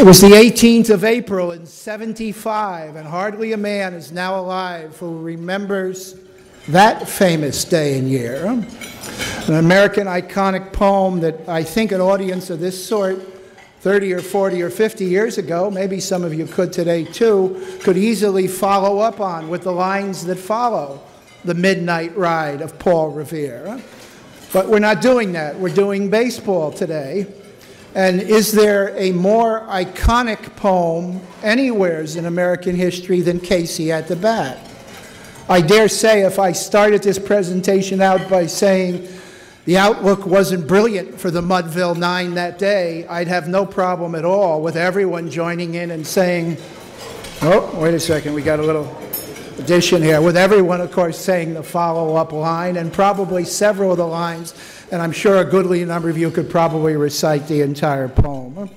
It was the 18th of April in '75, and hardly a man is now alive who remembers that famous day and year. An American iconic poem that I think an audience of this sort 30 or 40 or 50 years ago, maybe some of you could today too, could easily follow up on with the lines that follow The Midnight Ride of Paul Revere. But we're not doing that. We're doing baseball today. And is there a more iconic poem anywheres in American history than Casey at the Bat? I dare say if I started this presentation out by saying the outlook wasn't brilliant for the Mudville Nine that day, I'd have no problem at all with everyone joining in and saying, oh, wait a second, we got a little addition here, with everyone, of course, saying the follow-up line, and probably several of the lines, and I'm sure a goodly number of you could probably recite the entire poem.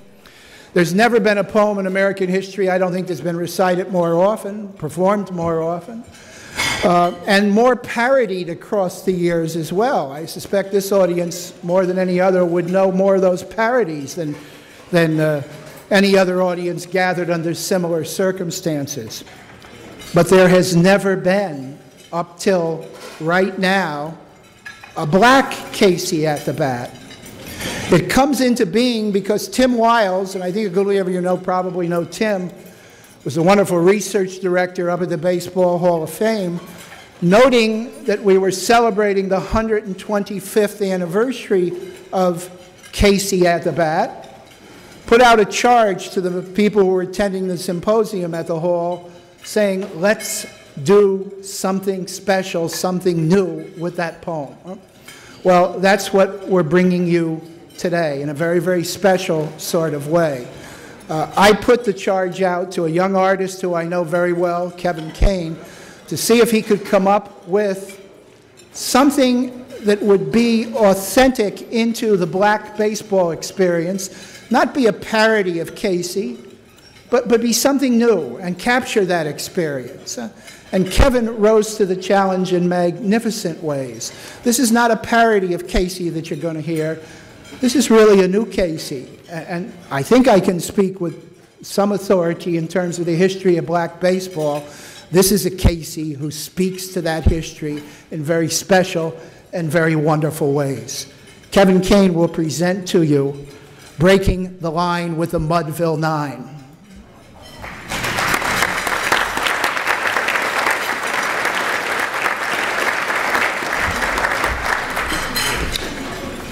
There's never been a poem in American history, I don't think, that's been recited more often, performed more often, and more parodied across the years as well. I suspect this audience, more than any other, would know more of those parodies than any other audience gathered under similar circumstances. But there has never been, up till right now, a black Casey at the Bat. It comes into being because Tim Wiles, and I think a good many of you probably know Tim, was a wonderful research director up at the Baseball Hall of Fame, noting that we were celebrating the 125th anniversary of Casey at the Bat, put out a charge to the people who were attending the symposium at the hall saying, let's do something special, something new with that poem. Well, that's what we're bringing you today in a very, very special sort of way. I put the charge out to a young artist who I know very well, Kevin Kane, to see if he could come up with something that would be authentic into the black baseball experience, not be a parody of Casey, but be something new and capture that experience. And Kevin rose to the challenge in magnificent ways. This is not a parody of Casey that you're going to hear. This is really a new Casey. And I think I can speak with some authority in terms of the history of black baseball. This is a Casey who speaks to that history in very special and very wonderful ways. Kevin Kane will present to you Breaking the Line with the Mudville Nine.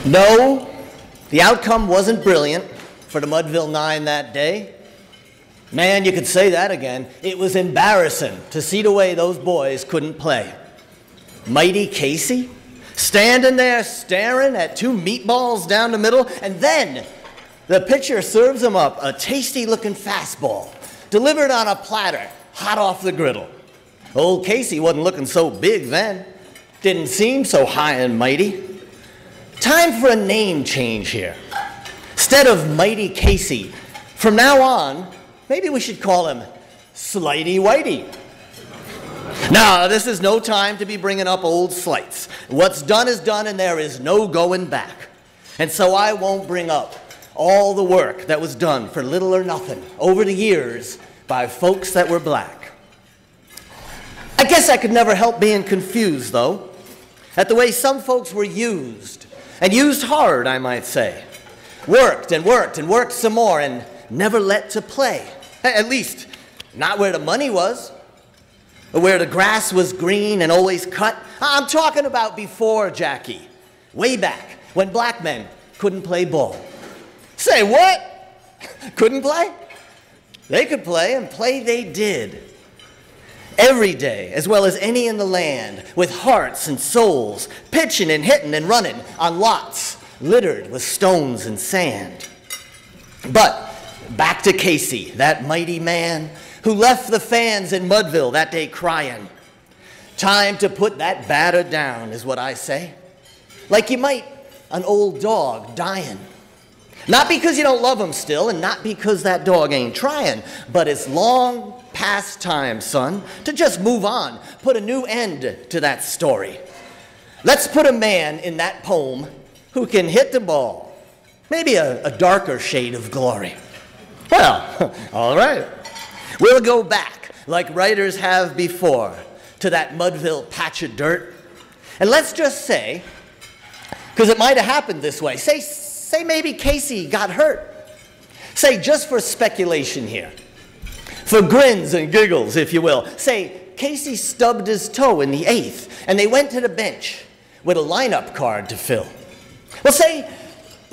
No, the outcome wasn't brilliant for the Mudville Nine that day. Man, you could say that again. It was embarrassing to see the way those boys couldn't play. Mighty Casey, standing there staring at two meatballs down the middle, and then the pitcher serves him up a tasty-looking fastball, delivered on a platter, hot off the griddle. Old Casey wasn't looking so big then. Didn't seem so high and mighty. Time for a name change here. Instead of Mighty Casey, from now on, maybe we should call him Slighty Whitey. Now, this is no time to be bringing up old slights. What's done is done, and there is no going back. And so I won't bring up all the work that was done for little or nothing over the years by folks that were black. I guess I could never help being confused, though, at the way some folks were used, and used hard, I might say. Worked and worked and worked some more and never let to play. At least, not where the money was, or where the grass was green and always cut. I'm talking about before, Jackie. Way back, when black men couldn't play ball. Say what? Couldn't play? They could play, and play they did. Every day, as well as any in the land, with hearts and souls, pitching and hitting and running on lots littered with stones and sand. But back to Casey, that mighty man who left the fans in Mudville that day crying. Time to put that batter down, is what I say. Like you might an old dog dying. Not because you don't love him still, and not because that dog ain't trying, but it's long past time, son, to just move on, put a new end to that story. Let's put a man in that poem who can hit the ball, maybe a darker shade of glory. Well, all right. We'll go back, like writers have before, to that Mudville patch of dirt. And let's just say, because it might have happened this way, say maybe Casey got hurt. Say, just for speculation here, for grins and giggles, if you will, say Casey stubbed his toe in the 8th, and they went to the bench with a lineup card to fill. Well, say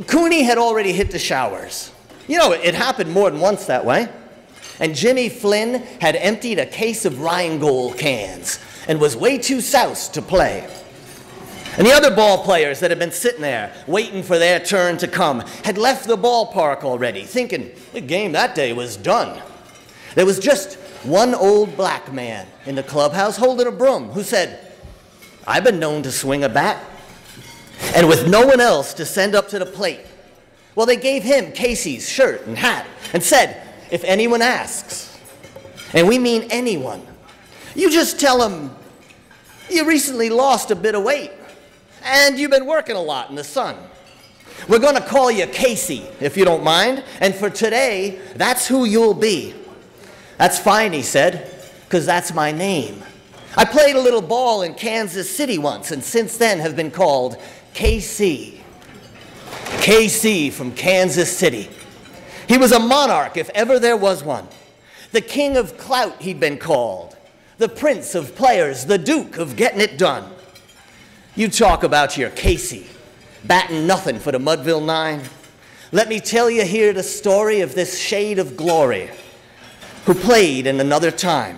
Cooney had already hit the showers. You know, it happened more than once that way. And Jimmy Flynn had emptied a case of Rheingold cans and was way too soused to play. And the other ball players that had been sitting there waiting for their turn to come had left the ballpark already, thinking the game that day was done. There was just one old black man in the clubhouse holding a broom who said, "I've been known to swing a bat." And with no one else to send up to the plate, well, they gave him Casey's shirt and hat and said, "If anyone asks," and we mean anyone, "you just tell them you recently lost a bit of weight and you've been working a lot in the sun. We're going to call you Casey, if you don't mind, and for today, that's who you'll be." "That's fine," he said, "because that's my name. I played a little ball in Kansas City once, and since then have been called KC. KC from Kansas City. He was a monarch, if ever there was one. The king of clout, he'd been called. The prince of players, the duke of getting it done. You talk about your Casey, batting nothing for the Mudville 9. Let me tell you here the story of this shade of glory who played in another time.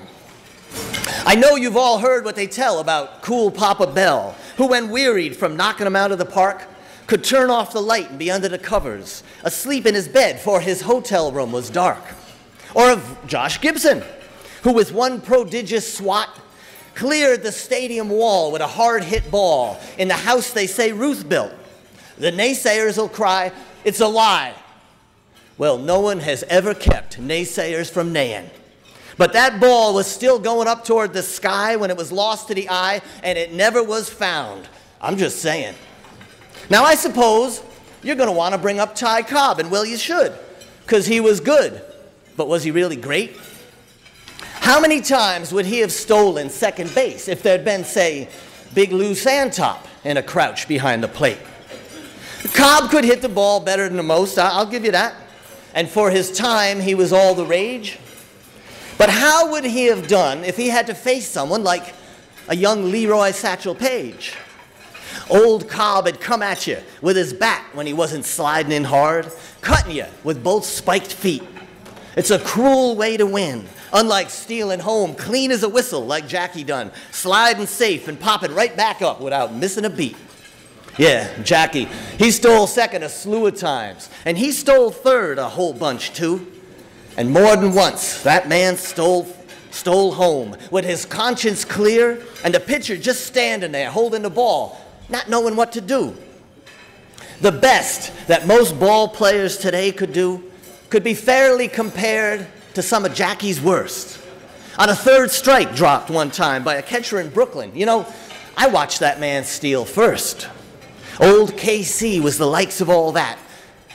I know you've all heard what they tell about cool Papa Bell, who when wearied from knocking him out of the park, could turn off the light and be under the covers, asleep in his bed, for his hotel room was dark. Or of Josh Gibson, who with one prodigious swat cleared the stadium wall with a hard-hit ball in the house they say Ruth built. The naysayers will cry, "It's a lie." Well, no one has ever kept naysayers from naying. But that ball was still going up toward the sky when it was lost to the eye, and it never was found. I'm just saying. Now, I suppose you're going to want to bring up Ty Cobb, and well, you should, because he was good. But was he really great? How many times would he have stolen second base if there'd been, say, Big Lou Santop in a crouch behind the plate? Cobb could hit the ball better than the most, I'll give you that. And for his time, he was all the rage. But how would he have done if he had to face someone like a young Leroy Satchel Paige? Old Cobb had come at you with his bat when he wasn't sliding in hard, cutting you with both spiked feet. It's a cruel way to win, unlike stealing home clean as a whistle like Jackie done, sliding safe and popping right back up without missing a beat. Yeah, Jackie, he stole second a slew of times, and he stole third a whole bunch too. And more than once, that man stole home with his conscience clear and the pitcher just standing there holding the ball, not knowing what to do. The best that most ball players today could do could be fairly compared to some of Jackie's worst. On a third strike dropped one time by a catcher in Brooklyn. You know, I watched that man steal first. Old KC was the likes of all that,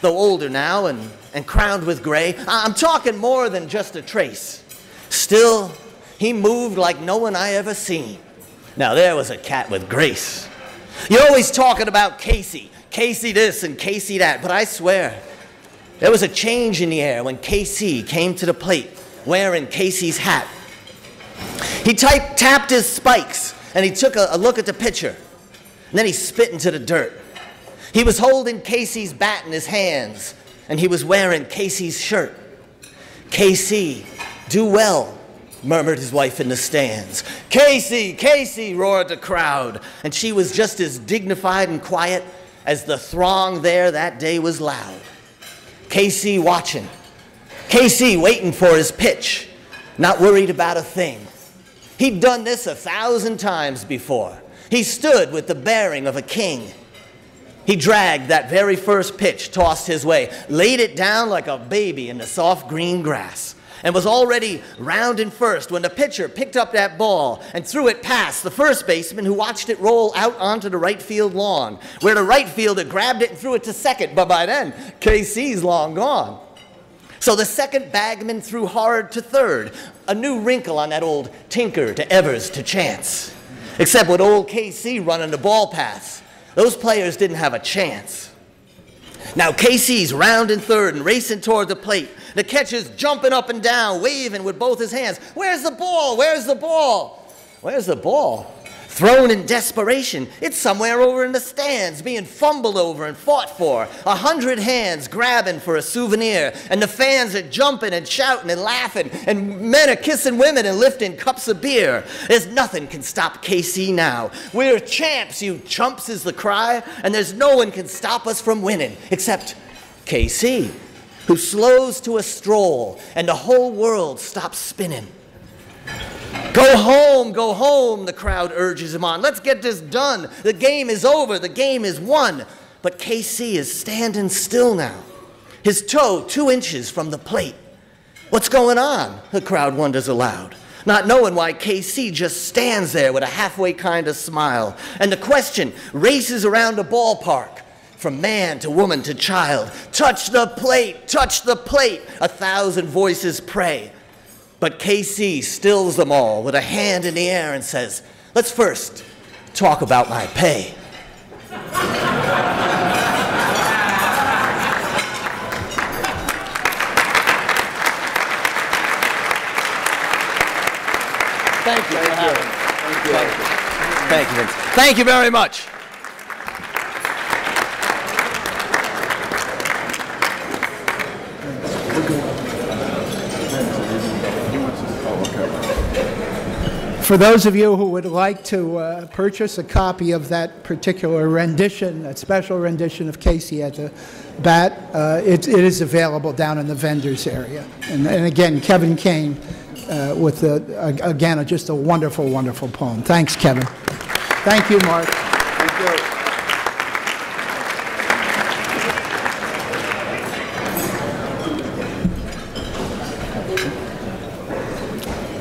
though older now and crowned with gray. I'm talking more than just a trace. Still, he moved like no one I ever seen. Now there was a cat with grace. You're always talking about Casey, Casey this and Casey that, but I swear, there was a change in the air when KC came to the plate wearing Casey's hat. He tapped his spikes and he took a look at the pitcher. And then he spit into the dirt. He was holding Casey's bat in his hands, and he was wearing Casey's shirt. "Casey, do well," murmured his wife in the stands. "Casey, Casey," roared the crowd, and she was just as dignified and quiet as the throng there that day was loud. Casey watching. Casey waiting for his pitch, not worried about a thing. He'd done this 1,000 times before. He stood with the bearing of a king. He dragged that very first pitch tossed his way, laid it down like a baby in the soft green grass, and was already rounding first when the pitcher picked up that ball and threw it past the first baseman, who watched it roll out onto the right field lawn, where the right fielder grabbed it and threw it to second, but by then, KC's long gone. So the second bagman threw hard to third, a new wrinkle on that old Tinker to Evers to Chance. Except with old KC running the ball paths, those players didn't have a chance. Now KC's rounding third and racing toward the plate. The catcher's jumping up and down, waving with both his hands. Where's the ball? Where's the ball? Where's the ball? Thrown in desperation, it's somewhere over in the stands, being fumbled over and fought for. 100 hands grabbing for a souvenir, and the fans are jumping and shouting and laughing, and men are kissing women and lifting cups of beer. There's nothing can stop KC now. We're champs, you chumps, is the cry, and there's no one can stop us from winning, except KC, who slows to a stroll, and the whole world stops spinning. Go home, the crowd urges him on. Let's get this done. The game is over, the game is won. But KC is standing still now, his toe 2 inches from the plate. What's going on? The crowd wonders aloud, not knowing why KC just stands there with a halfway kind of smile. And the question races around the ballpark, from man to woman to child. Touch the plate, 1,000 voices pray. But KC stills them all with a hand in the air and says, let's first talk about my pay. Thank you for having me. Thank you, Vince. Thank you very much. For those of you who would like to purchase a copy of that particular rendition, that special rendition of Casey at the bat, it is available down in the vendors area. And again, Kevin Kane with, again, just a wonderful, wonderful poem. Thanks, Kevin. Thank you, Mark. Thank you.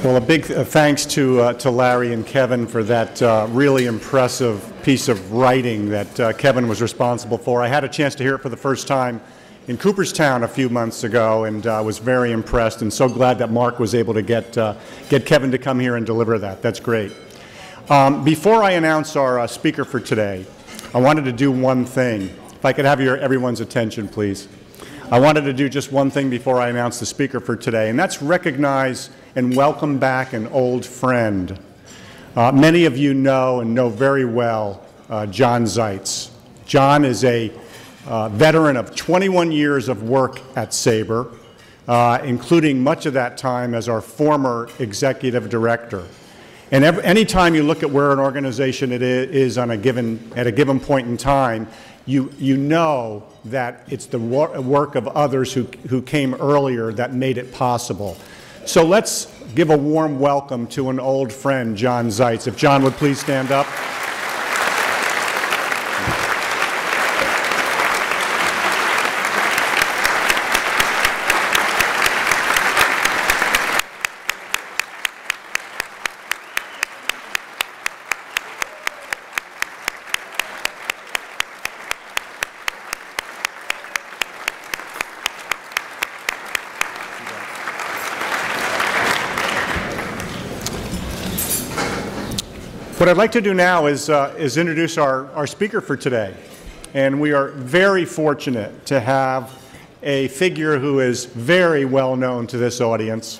Well, a big thanks to Larry and Kevin for that really impressive piece of writing that Kevin was responsible for. I had a chance to hear it for the first time in Cooperstown a few months ago, and was very impressed, and so glad that Mark was able to get Kevin to come here and deliver that. That's great. Before I announce our speaker for today, I wanted to do one thing. If I could have everyone's attention, please. I wanted to do just one thing before I announce the speaker for today, and that's recognize and welcome back an old friend. Many of you know and know very well John Zeitz. John is a veteran of 21 years of work at SABR, including much of that time as our former executive director. And any time you look at where an organization is on at a given point in time, you know that it's the work of others who came earlier that made it possible. So let's give a warm welcome to an old friend, John Zeitz. If John would please stand up. What I'd like to do now is introduce our speaker for today. And we are very fortunate to have a figure who is very well known to this audience,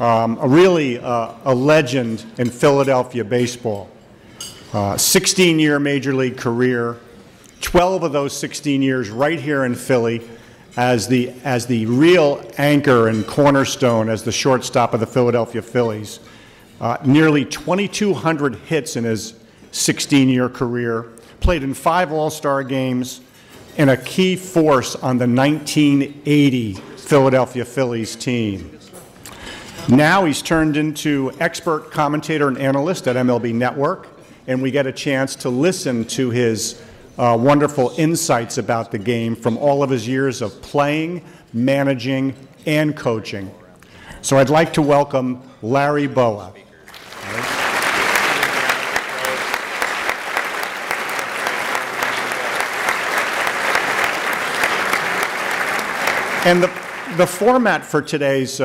a legend in Philadelphia baseball. 16-year Major League career, 12 of those 16 years right here in Philly as the real anchor and cornerstone as the shortstop of the Philadelphia Phillies. Nearly 2,200 hits in his 16-year career, played in 5 All-Star games, and a key force on the 1980 Philadelphia Phillies team. Now he's turned into expert commentator and analyst at MLB Network, and we get a chance to listen to his wonderful insights about the game from all of his years of playing, managing, and coaching. So I'd like to welcome Larry Bowa. And the format for today's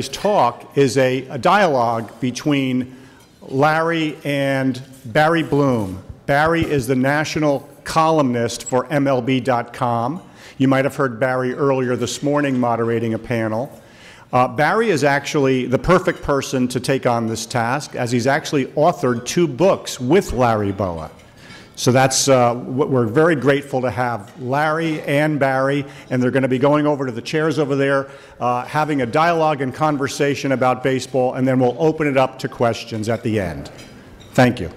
talk is a dialogue between Larry and Barry Bloom. Barry is the national columnist for MLB.com. You might have heard Barry earlier this morning moderating a panel. Barry is actually the perfect person to take on this task, as he's actually authored 2 books with Larry Bowa. So that's what we're very grateful to have Larry and Barry, and they're going to be going over to the chairs over there, having a dialogue and conversation about baseball, and then we'll open it up to questions at the end. Thank you.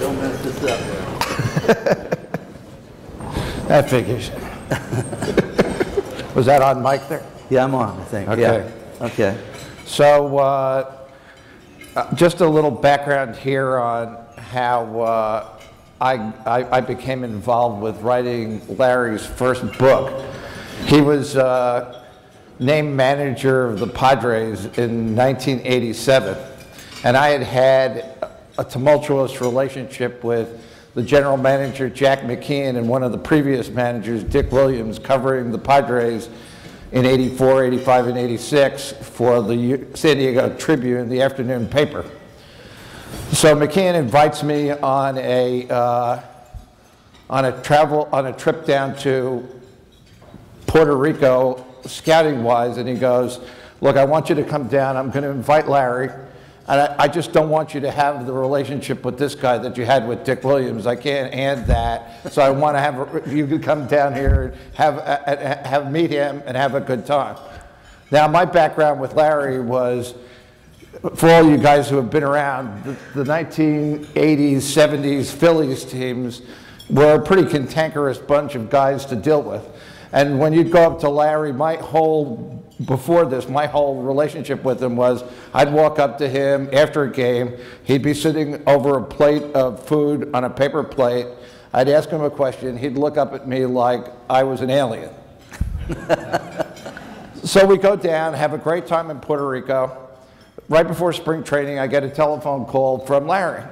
Don't mess this up. That figures. Was that on mic there? Yeah, I'm on, I think. Okay. Yeah. Okay. So just a little background here on how I became involved with writing Larry's first book. He was named manager of the Padres in 1987, and I had had a tumultuous relationship with the general manager, Jack McKeon, and one of the previous managers, Dick Williams, covering the Padres in 84, 85, and 86 for the San Diego Tribune, the afternoon paper. So McKeon invites me on a trip down to Puerto Rico, scouting-wise, and he goes, "Look, I want you to come down. I'm going to invite Larry, and I just don't want you to have the relationship with this guy that you had with Dick Williams. I can't hand that. So I want to have you to come down here, and meet him, and have a good time." Now, my background with Larry was, for all you guys who have been around, the 1980s, 70s Phillies teams were a pretty cantankerous bunch of guys to deal with. And when you'd go up to Larry, before this, my whole relationship with him was, I'd walk up to him after a game, he'd be sitting over a plate of food on a paper plate, I'd ask him a question, he'd look up at me like I was an alien. So we go down, have a great time in Puerto Rico. Right before spring training, I get a telephone call from Larry.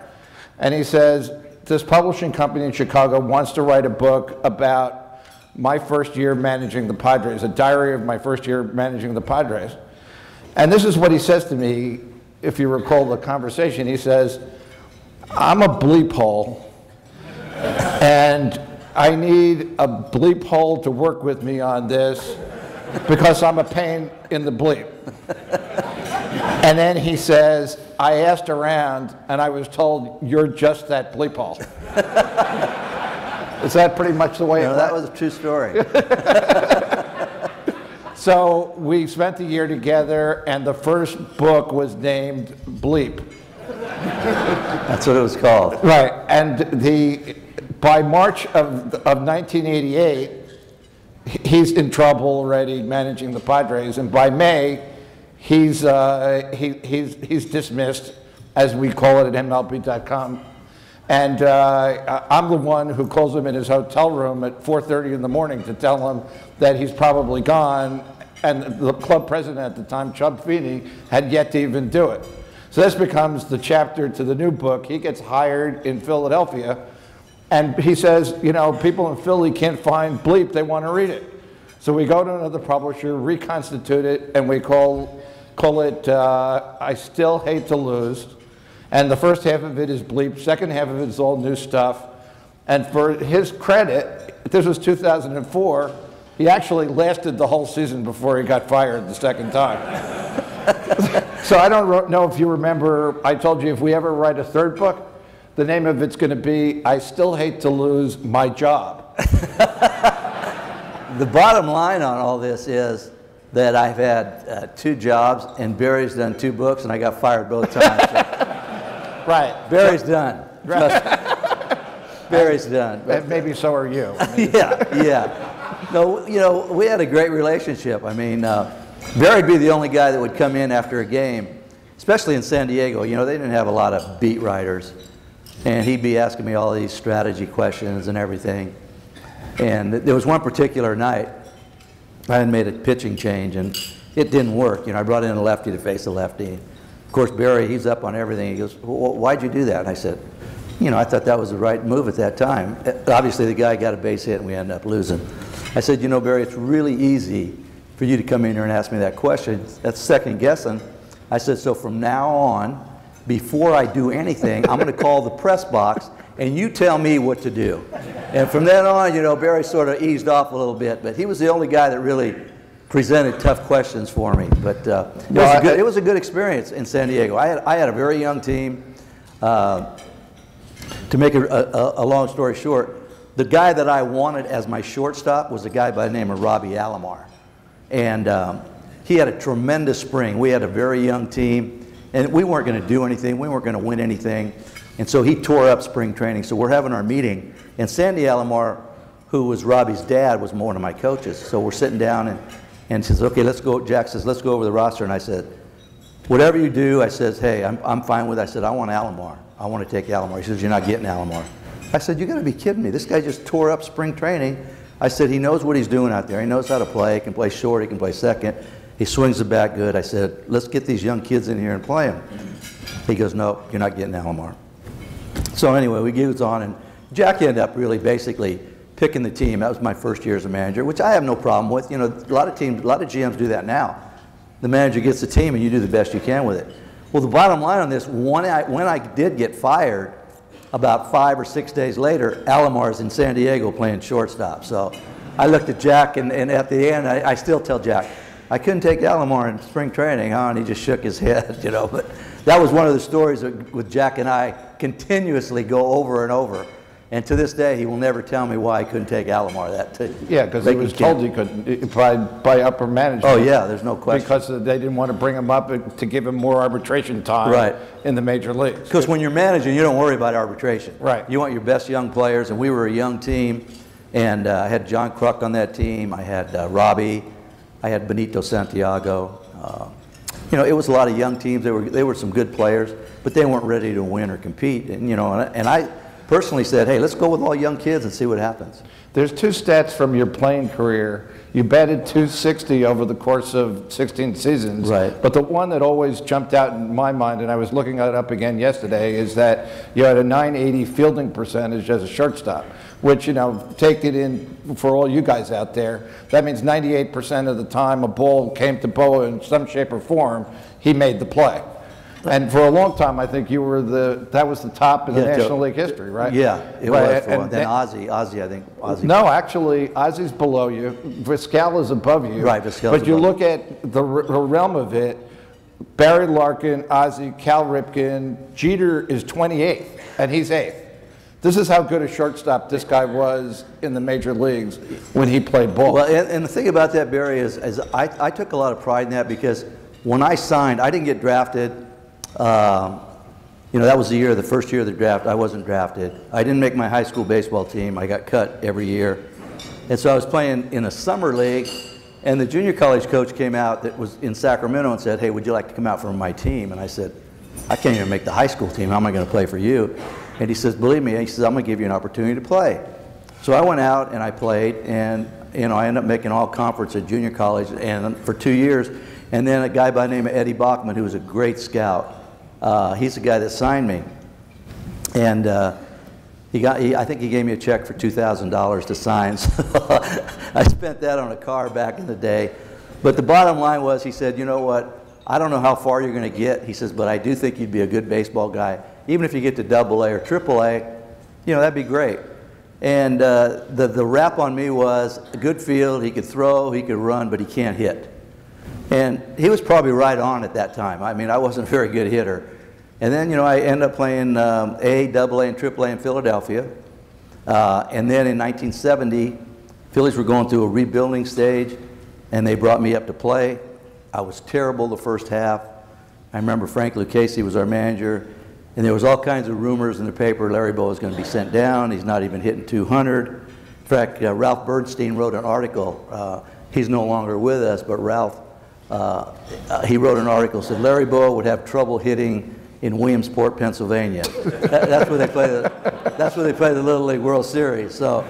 And he says, this publishing company in Chicago wants to write a book about my first year managing the Padres, a diary of my first year managing the Padres. And this is what he says to me, if you recall the conversation. He says, I'm a bleep hole, and I need a bleep hole to work with me on this because I'm a pain in the bleep. And then he says, I asked around, and I was told, you're just that bleep hole. Is that pretty much the way it went? That was a true story. So we spent the year together, and the first book was named Bleep. That's what it was called. Right, and by March of 1988, he's in trouble already managing the Padres, and by May, he's dismissed, as we call it at MLB.com. And I'm the one who calls him in his hotel room at 4:30 in the morning to tell him that he's probably gone, and the club president at the time, Chub Feeney, had yet to even do it. So this becomes the chapter to the new book. He gets hired in Philadelphia, and he says, you know, people in Philly can't find Bleep, they want to read it. So we go to another publisher, reconstitute it, and we call it I Still Hate to Lose. And the first half of it is Bleep, second half of it is all new stuff. And for his credit, this was 2004, he actually lasted the whole season before he got fired the second time. So I don't know if you remember, I told you if we ever write a third book, the name of it's going to be I Still Hate to Lose My Job. The bottom line on all this is that I've had 2 jobs, and Barry's done 2 books, and I got fired both times. So. Right. Barry's done. Barry's done. And maybe so are you. Yeah. No, you know, we had a great relationship. I mean, Barry'd be the only guy that would come in after a game, especially in San Diego. You know, they didn't have a lot of beat writers. And he'd be asking me all these strategy questions and everything. And there was one particular night, I had made a pitching change, and it didn't work. You know, I brought in a lefty to face a lefty. Of course, Barry, he's up on everything. He goes, well, why'd you do that? And I said, you know, I thought that was the right move at that time. Obviously, the guy got a base hit and we ended up losing. I said, you know, Barry, it's really easy for you to come in here and ask me that question. That's second guessing. I said, so from now on, before I do anything, I'm going to call the press box and you tell me what to do. And from then on, you know, Barry sort of eased off a little bit, but he was the only guy that really presented tough questions for me. But it was a good experience in San Diego. I had a very young team. To make a long story short, the guy that I wanted as my shortstop was a guy by the name of Robbie Alomar. And he had a tremendous spring. We had a very young team, and we weren't going to do anything. We weren't going to win anything. And so he tore up spring training. So we're having our meeting, and Sandy Alomar, who was Robbie's dad, was one of my coaches. So we're sitting down, and says, okay, let's go. Jack says, let's go over the roster. And I said, whatever you do, I says, hey, I'm fine with it. I said, I want Alomar. I want to take Alomar. He says, you're not getting Alomar. I said, you got to be kidding me. This guy just tore up spring training. I said, he knows what he's doing out there. He knows how to play. He can play short. He can play second. He swings the bat good. I said, let's get these young kids in here and play them. He goes, no, you're not getting Alomar. So anyway, we goes on, and Jack ended up really basically picking the team. That was my first year as a manager, which I have no problem with. You know, a lot of GMs do that now. The manager gets the team, and you do the best you can with it. Well, the bottom line on this, when I did get fired, about 5 or 6 days later, Alomar's in San Diego playing shortstop. So I looked at Jack, and at the end, I still tell Jack, I couldn't take Alomar in spring training, huh? And he just shook his head, you know. But that was one of the stories that with Jack and I continuously go over and over. And to this day, he will never tell me why I couldn't take Alomar that day. Yeah, because he was told he couldn't by upper management. Oh yeah, there's no question. Because they didn't want to bring him up to give him more arbitration time in the major leagues. Because when you're managing, you don't worry about arbitration. Right. You want your best young players, and we were a young team. And I had John Kruk on that team. I had Robbie. I had Benito Santiago. You know, it was a lot of young teams. They were some good players, but they weren't ready to win or compete. And you know, and I personally said, hey, let's go with all young kids and see what happens. There's two stats from your playing career. You batted .260 over the course of 16 seasons. Right. But the one that always jumped out in my mind, and I was looking it up again yesterday, is that you had a .980 fielding percentage as a shortstop, which, you know, take it in for all you guys out there, that means 98% of the time a ball came to Bowa in some shape or form, he made the play. And for a long time, I think you were that was the top in the National League history, right? Yeah, it was. Then Ozzie, I think. No, actually, Ozzie's below you. Vizquel is above you. Right, Vizquel's But you look at the realm of it, Barry Larkin, Ozzie, Cal Ripken, Jeter is 28th, and he's 8th. This is how good a shortstop this guy was in the major leagues when he played ball. Well, and the thing about that, Barry, is I took a lot of pride in that because when I signed, I didn't get drafted. You know, that was the first year of the draft. I wasn't drafted. I didn't make my high school baseball team. I got cut every year. And so I was playing in a summer league, and the junior college coach came out that was in Sacramento and said, hey, would you like to come out for my team? And I said, I can't even make the high school team. How am I going to play for you? And he says, believe me, he says, I'm going to give you an opportunity to play. So I went out and I played, and you know, I ended up making all conference at junior college and for 2 years. And then a guy by the name of Eddie Bachman, who was a great scout, he's the guy that signed me. And I think he gave me a check for $2,000 to sign. So I spent that on a car back in the day. But the bottom line was, he said, you know what, I don't know how far you're going to get. He says, but I do think you'd be a good baseball guy. Even if you get to AA or AAA, you know, that'd be great. And the rap on me was a good field, he could throw, he could run, but he can't hit. And he was probably right on at that time. I mean, I wasn't a very good hitter. And then, you know, I ended up playing A, AA, and AAA in Philadelphia. And then in 1970, Phillies were going through a rebuilding stage, and they brought me up to play. I was terrible the first half. I remember Frank Lucchese was our manager, and there was all kinds of rumors in the paper. Larry Bowa was going to be sent down. He's not even hitting 200. In fact, Ralph Bernstein wrote an article. He's no longer with us, but Ralph, he wrote an article, said Larry Bowa would have trouble hitting in Williamsport, Pennsylvania. That's where they play the Little League World Series. So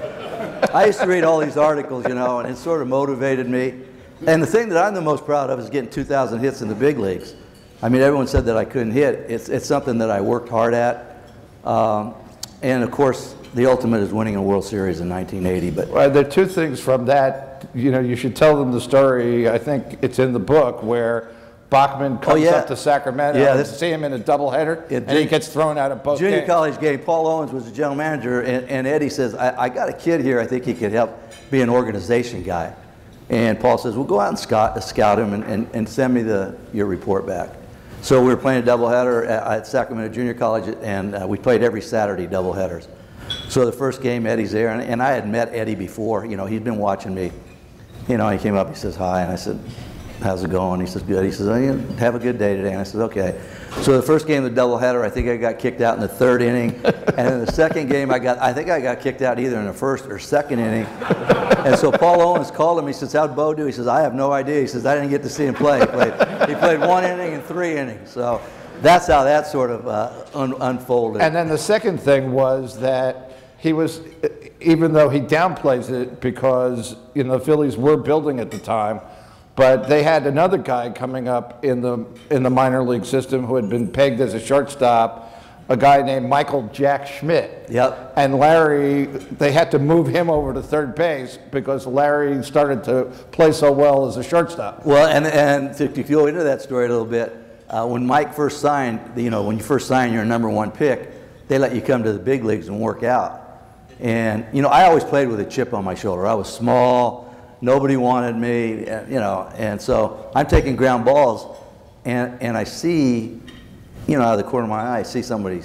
I used to read all these articles, you know, and it sort of motivated me. And the thing that I'm the most proud of is getting 2,000 hits in the big leagues. I mean, everyone said that I couldn't hit. It's something that I worked hard at. And of course, the ultimate is winning a World Series in 1980. But well, there are two things from that. You know, you should tell them the story. I think it's in the book where Bachman comes up to Sacramento and see him in a doubleheader, and he gets thrown out of both junior games. college game. Paul Owens was the general manager, and Eddie says, I got a kid here I think he could help be an organization guy. And Paul says, well, go out and scout him and send me your report back. So we were playing a doubleheader at Sacramento Junior College, and we played every Saturday doubleheaders. So the first game, Eddie's there, and I had met Eddie before. You know, he'd been watching me. You know, he came up, he says, hi, and I said, how's it going? He says, good. He says, oh, you have a good day today. And I said, okay. So the first game of the doubleheader, I think I got kicked out in the third inning. And in the second game, I think I got kicked out either in the first or second inning. And so Paul Owens called him. He says, how'd Bo do? He says, I have no idea. He says, I didn't get to see him play. He played 1 inning and 3 innings. So that's how that sort of unfolded. And then the second thing was that he was, even though he downplays it because, you know, the Phillies were building at the time, but they had another guy coming up in the minor league system who had been pegged as a shortstop, a guy named Michael Jack Schmidt. Yep. And Larry, they had to move him over to third base because Larry started to play so well as a shortstop. Well, and to go into that story a little bit, when Mike first signed, you know, when you first sign your #1 pick, they let you come to the big leagues and work out. And, you know, I always played with a chip on my shoulder. I was small. Nobody wanted me, you know, and so I'm taking ground balls, and I see, you know, out of the corner of my eye, I see somebody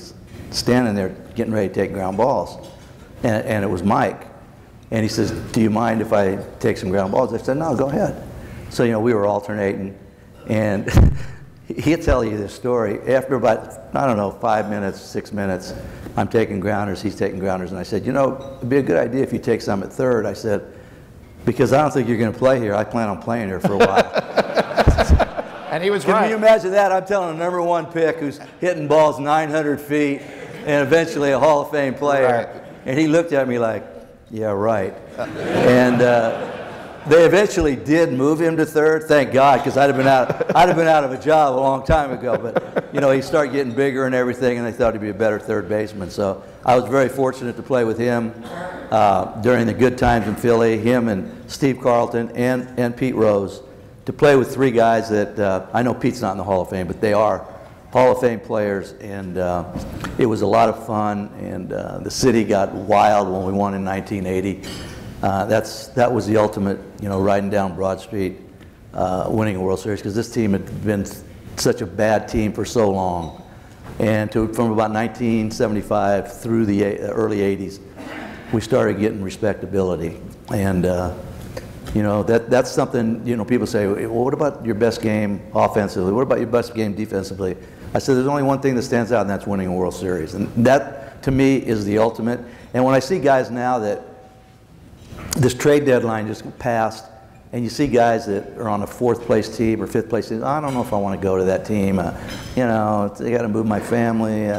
standing there getting ready to take ground balls, and it was Mike, and he says, do you mind if I take some ground balls? I said, no, go ahead. So, you know, we were alternating, and he'll tell you this story. After about, I don't know, 5 minutes, 6 minutes, I'm taking grounders, he's taking grounders, and I said, you know, it'd be a good idea if you take some at third. I said, because I don't think you're going to play here. I plan on playing here for a while. And he was right. Can you imagine that? I'm telling a #1 pick who's hitting balls 900 feet and eventually a Hall of Fame player. Right. And he looked at me like, yeah, right. And they eventually did move him to third, thank God, because I'd have been out of a job a long time ago. But, you know, he started getting bigger and everything, and they thought he'd be a better third baseman. So I was very fortunate to play with him during the good times in Philly, him and Steve Carlton and Pete Rose, to play with 3 guys that I know Pete's not in the Hall of Fame, but they are Hall of Fame players, and it was a lot of fun, and the city got wild when we won in 1980. That was the ultimate, you know, riding down Broad Street, winning a World Series, because this team had been such a bad team for so long. And from about 1975 through the early 80s, we started getting respectability. And, you know, that's something, you know, people say, well, what about your best game offensively? What about your best game defensively? I said, there's only one thing that stands out, and that's winning a World Series. And that, to me, is the ultimate. And when I see guys now that this trade deadline just passed, and you see guys that are on a 4th place team or 5th place team, I don't know if I want to go to that team. You know, they got to move my family.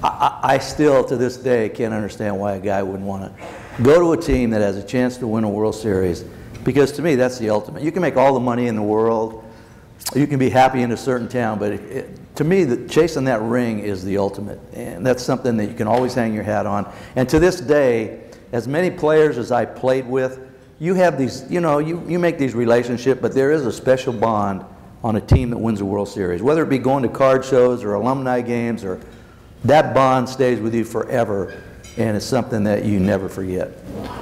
I still, to this day, can't understand why a guy wouldn't want to go to a team that has a chance to win a World Series, because to me, that's the ultimate. You can make all the money in the world. You can be happy in a certain town, but to me, chasing that ring is the ultimate. And that's something that you can always hang your hat on. And to this day, as many players as I played with, you have these, you know, you make these relationships, but there is a special bond on a team that wins a World Series. Whether it be going to card shows or alumni games, or that bond stays with you forever, and it's something that you never forget.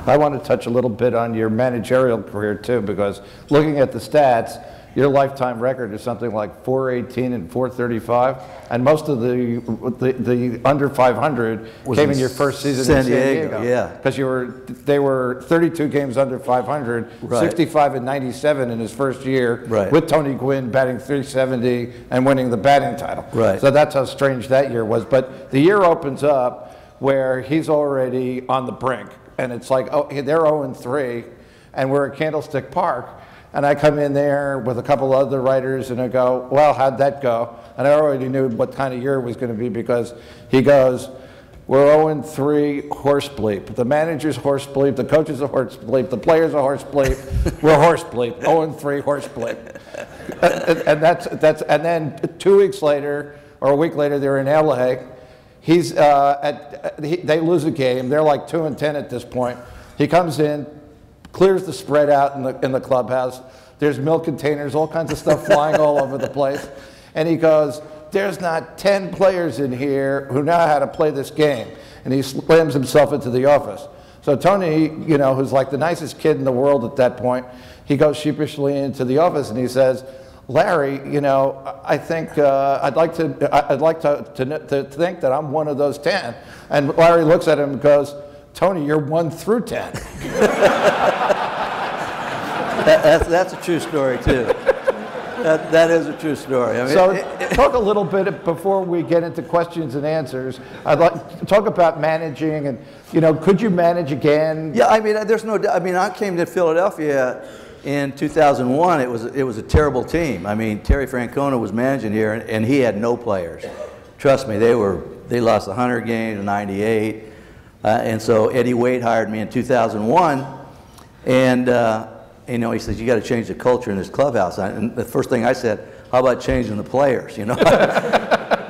I want to touch a little bit on your managerial career too, because looking at the stats, your lifetime record is something like 418 and 435, and most of the under 500 came in your first season in San Diego. Yeah, because they were 32 games under 500, right. 65 and 97 in his first year, right. with Tony Gwynn batting 370 and winning the batting title. Right. So that's how strange that year was. But the year opens up where he's already on the brink, and it's like, oh, they're 0-3, and we're at Candlestick Park. And I come in there with a couple other writers, and I go, well, how'd that go? And I already knew what kind of year it was going to be, because he goes, We're 0-3, horse bleep. The manager's horse bleep, the coach's a horse bleep, the players are horse bleep. We're horse bleep. 0-3, horse bleep. And then 2 weeks later, or a week later, they're in LA. They lose a game. They're like 2-10 at this point. He comes in, clears the spread out in the clubhouse. There's milk containers, all kinds of stuff flying all over the place. And he goes, there's not 10 players in here who know how to play this game. And he slams himself into the office. So Tony, who's like the nicest kid in the world at that point, he goes sheepishly into the office and he says, Larry, I think I'd like to think that I'm one of those 10. And Larry looks at him and goes, Tony, you're 1 through 10. That's a true story too. That is a true story. I mean, so talk a little bit before we get into questions and answers. I'd like to talk about managing and, could you manage again? Yeah, I mean, there's no doubt. I mean, I came to Philadelphia in 2001. It was a terrible team. I mean, Terry Francona was managing here, and he had no players. Trust me, they lost 100 games in '98, and so Eddie Waite hired me in 2001, and he says, you got to change the culture in this clubhouse. And the first thing I said, how about changing the players,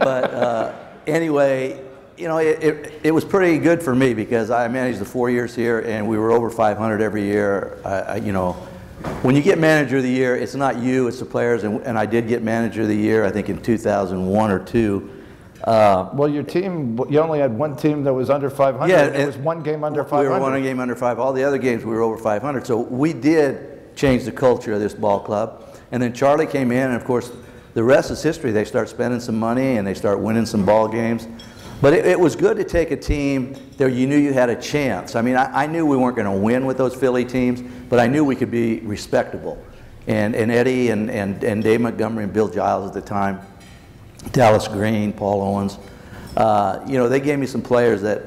But anyway, it was pretty good for me because I managed the 4 years here and we were over 500 every year. When you get manager of the year, it's not you, it's the players. And I did get manager of the year, I think in 2001 or 2. Well, your team, you only had one team that was under 500. Yeah, it was one game under 500. We were one game under 500. All the other games we were over 500. So we did change the culture of this ball club. And then Charlie came in, and of course, the rest is history. They start spending some money, and they start winning some ball games. But it was good to take a team that you knew you had a chance. I mean, I knew we weren't going to win with those Philly teams, but I knew we could be respectable. And Eddie and Dave Montgomery and Bill Giles at the time, Dallas Green, Paul Owens, they gave me some players that,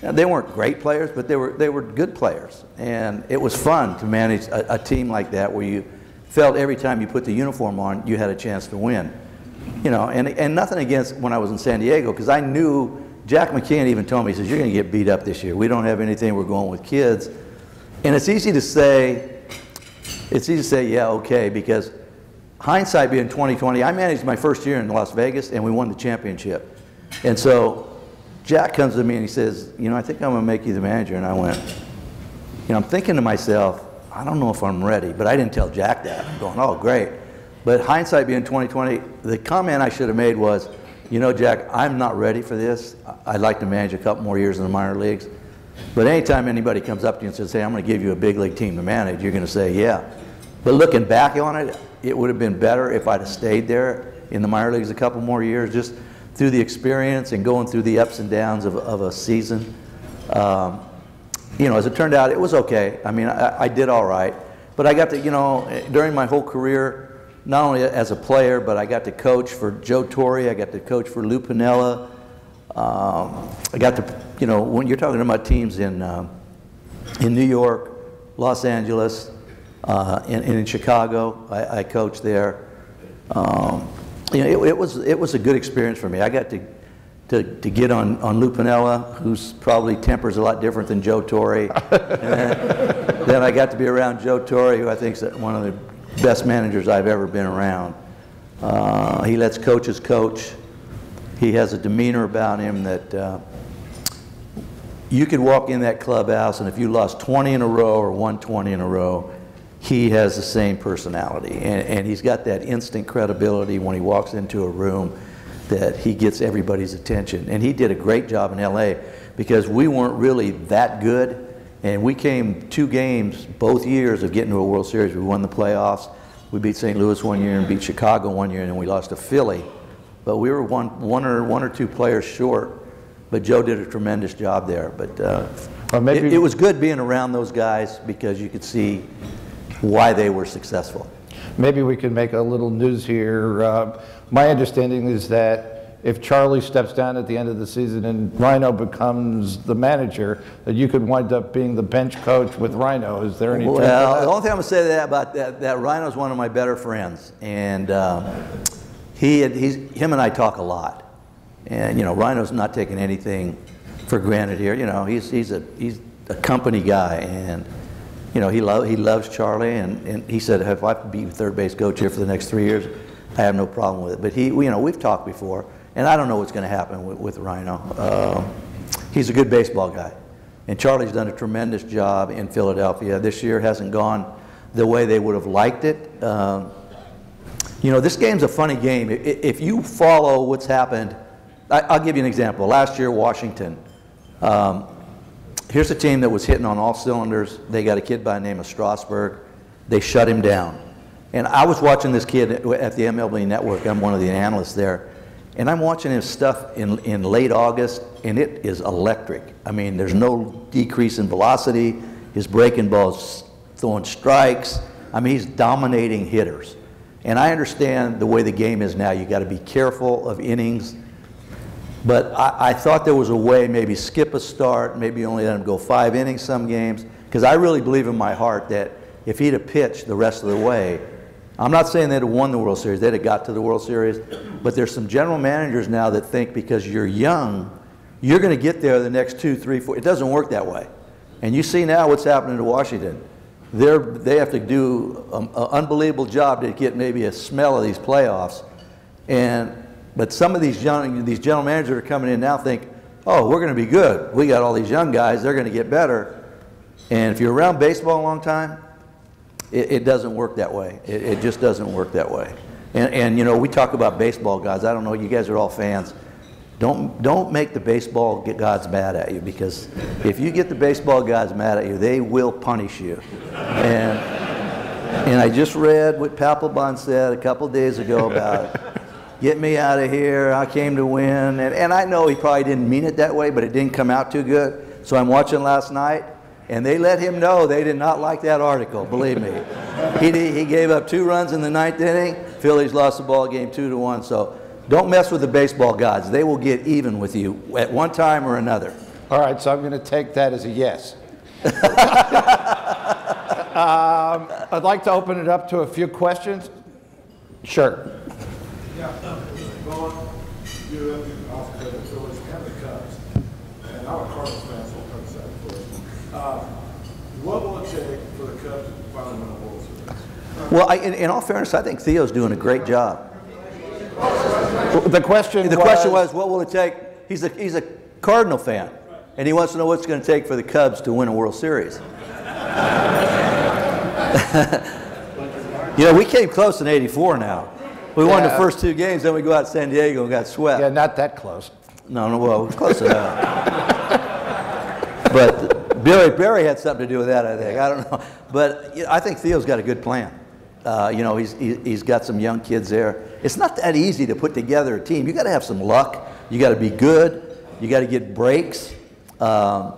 they weren't great players, but they were good players. And it was fun to manage a team like that where you felt every time you put the uniform on, you had a chance to win. And nothing against when I was in San Diego, because I knew, Jack McKeon even told me, he says, you're going to get beat up this year. We don't have anything, we're going with kids. And it's easy to say, yeah, okay, because hindsight being 2020, I managed my first year in Las Vegas and we won the championship. And so Jack comes to me and he says, I think I'm going to make you the manager. And I went, I'm thinking to myself, I don't know if I'm ready, but I didn't tell Jack that. I'm going, oh, great. But hindsight being 2020, the comment I should have made was, Jack, I'm not ready for this. I'd like to manage a couple more years in the minor leagues. But anytime anybody comes up to you and says, hey, I'm going to give you a big league team to manage, you're going to say, yeah. But looking back on it, it would have been better if I'd have stayed there in the minor leagues a couple more years, just through the experience and going through the ups and downs of a season. As it turned out, it was okay. I mean, I did all right. But I got to, during my whole career, not only as a player, but I got to coach for Joe Torre, I got to coach for Lou Piniella. I got to, when you're talking about teams in New York, Los Angeles, and in Chicago, I coached there. It was a good experience for me. I got to get on Lou Piniella, whose probably temper's a lot different than Joe Torre. And then I got to be around Joe Torre, who I think is one of the best managers I've ever been around. He lets coaches coach. He has a demeanor about him that you could walk in that clubhouse, and if you lost 20 in a row or won 20 in a row, he has the same personality. And he's got that instant credibility when he walks into a room that he gets everybody's attention. And he did a great job in LA because we weren't really that good. And we came 2 games both years of getting to a World Series. We won the playoffs. We beat St. Louis one year and beat Chicago one year, and then we lost to Philly. But we were one or two players short. But Joe did a tremendous job there. But it was good being around those guys because you could see why they were successful. Maybe we can make a little news here. My understanding is that if Charlie steps down at the end of the season and Rhino becomes the manager, that you could wind up being the bench coach with Rhino. Is there any truth to that? The only thing I'm going to say about that Rhino's one of my better friends. And him and I talk a lot. And, Rhino's not taking anything for granted here. You know, he's a company guy, and you know, he loves Charlie, and he said, if I be third base coach here for the next 3 years, I have no problem with it. But you know, we've talked before, and I don't know what's going to happen with Rhino. He's a good baseball guy, and Charlie's done a tremendous job in Philadelphia. This year hasn't gone the way they would have liked it. You know, this game's a funny game. If you follow what's happened, I'll give you an example. Last year, Washington. Here's a team that was hitting on all cylinders. They got a kid by the name of Strasburg. They shut him down. And I was watching this kid at the MLB Network. I'm one of the analysts there. And I'm watching his stuff in late August, and it is electric. I mean, there's no decrease in velocity. His breaking ball's throwing strikes. I mean, he's dominating hitters. And I understand the way the game is now. You got to be careful of innings. But I thought there was a way, maybe skip a start, maybe only let him go 5 innings some games, because I really believe in my heart that if he'd have pitched the rest of the way, I'm not saying they'd have won the World Series, they'd have got to the World Series, but there's some general managers now that think because you're young, you're going to get there the next 2, 3, 4. It doesn't work that way. And you see now what's happening to Washington. They have to do an unbelievable job to get maybe a smell of these playoffs. But some of these general managers that are coming in now think, oh, we're going to be good. We got all these young guys. They're going to get better. And if you're around baseball a long time, it doesn't work that way. It just doesn't work that way. And you know, we talk about baseball gods. I don't know. You guys are all fans. Don't make the baseball gods mad at you, because if you get the baseball gods mad at you, they will punish you. And I just read what Papelbon said a couple days ago about get me out of here, I came to win. And I know he probably didn't mean it that way, but it didn't come out too good. So I'm watching last night, and they let him know they did not like that article, believe me. He gave up 2 runs in the 9th inning. Phillies lost the ball game 2-1. So don't mess with the baseball gods. They will get even with you at one time or another. All right, so I'm going to take that as a yes. I'd like to open it up to a few questions. Sure. Yeah, Bowa, you have been off the Phillies and the Cubs, and I'm a Cardinals fan, so I'll come to that first. What will it take for the Cubs to finally win a World Series? Well, in all fairness, I think Theo's doing a great job. The question was, what will it take? He's a Cardinal fan, and he wants to know what's going to take for the Cubs to win a World Series. You know, we came close in '84 now. We won the first 2 games, then we go out to San Diego and got swept. Yeah, not that close. No, well, close enough. But Barry had something to do with that, I think. I don't know. But you know, I think Theo's got a good plan. You know, he's got some young kids there. It's not that easy to put together a team. You got to have some luck. You got to be good. You got to get breaks. I'm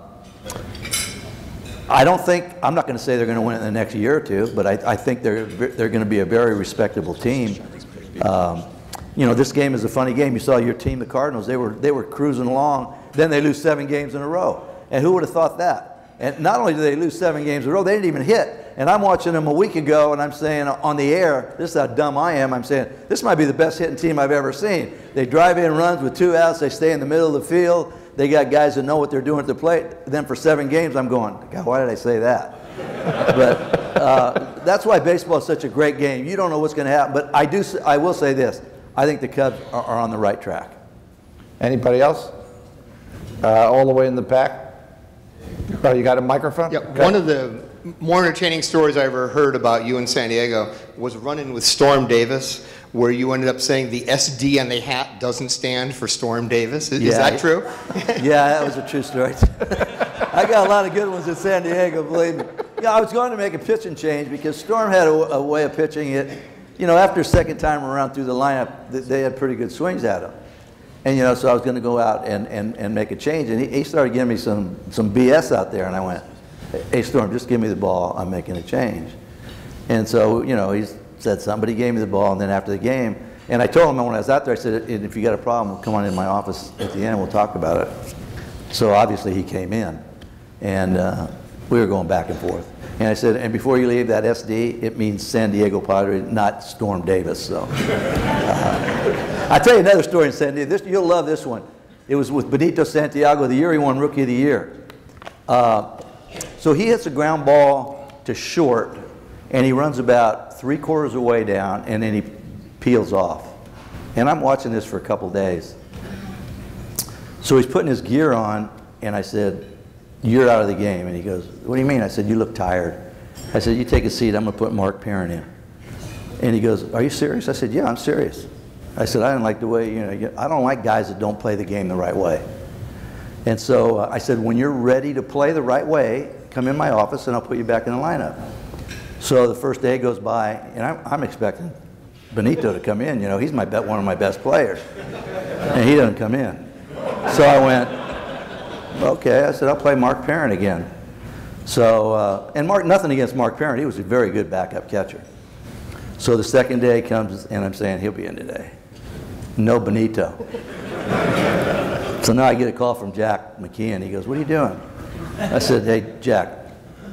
not going to say they're going to win it in the next year or 2, but I think they're going to be a very respectable team. You know, this game is a funny game. You saw your team, the Cardinals. They were cruising along. Then they lose 7 games in a row. And who would have thought that? And not only did they lose 7 games in a row, they didn't even hit. And I'm watching them a week ago, and I'm saying on the air, this is how dumb I am, I'm saying, this might be the best hitting team I've ever seen. They drive in runs with 2 outs. They stay in the middle of the field. They got guys that know what they're doing at the plate. Then for 7 games, I'm going, God, why did I say that? But that's why baseball is such a great game. You don't know what's going to happen. But I will say this. I think the Cubs are on the right track. Anybody else? All the way in the back? Oh, you got a microphone? Yeah, okay. One of the more entertaining stories I ever heard about you in San Diego was running with Storm Davis, where you ended up saying the SD on the hat doesn't stand for Storm Davis. Is that true? Yeah, that was a true story. I got a lot of good ones in San Diego, believe me. Yeah, I was going to make a pitching change because Storm had a way of pitching it. You know, after 2nd time around through the lineup, they had pretty good swings at him. And, you know, so I was going to go out and make a change. And he started giving me some BS out there. And I went, hey, Storm, just give me the ball. I'm making a change. And so, you know, he said something, but he gave me the ball. And then after the game, and I told him when I was out there, I said, if you got a problem, come on in my office at the end. We'll talk about it. So obviously he came in. And we were going back and forth. And I said, and before you leave that SD, it means San Diego Padres, not Storm Davis. So I'll tell you another story in San Diego. You'll love this one. It was with Benito Santiago the year he won Rookie of the Year. So he hits a ground ball to short, and he runs about 3/4 of the way down, and then he peels off. And I'm watching this for a couple days. So he's putting his gear on, and I said, "You're out of the game." And he goes, "What do you mean?" I said, "You look tired." I said, "You take a seat. I'm going to put Mark Perrin in." And he goes, "Are you serious?" I said, "Yeah, I'm serious." I said, "I don't like the way, I don't like guys that don't play the game the right way." And so I said, "When you're ready to play the right way, come in my office and I'll put you back in the lineup." So the first day goes by, and I'm expecting Benito to come in. He's one of my best players. And he doesn't come in. So I went, okay. I said, "I'll play Mark Perrin again." So, and nothing against Mark Perrin. He was a very good backup catcher. So the second day comes, and I'm saying, he'll be in today. No Benito. So now I get a call from Jack McKeon. He goes, "What are you doing?" I said, "Hey, Jack,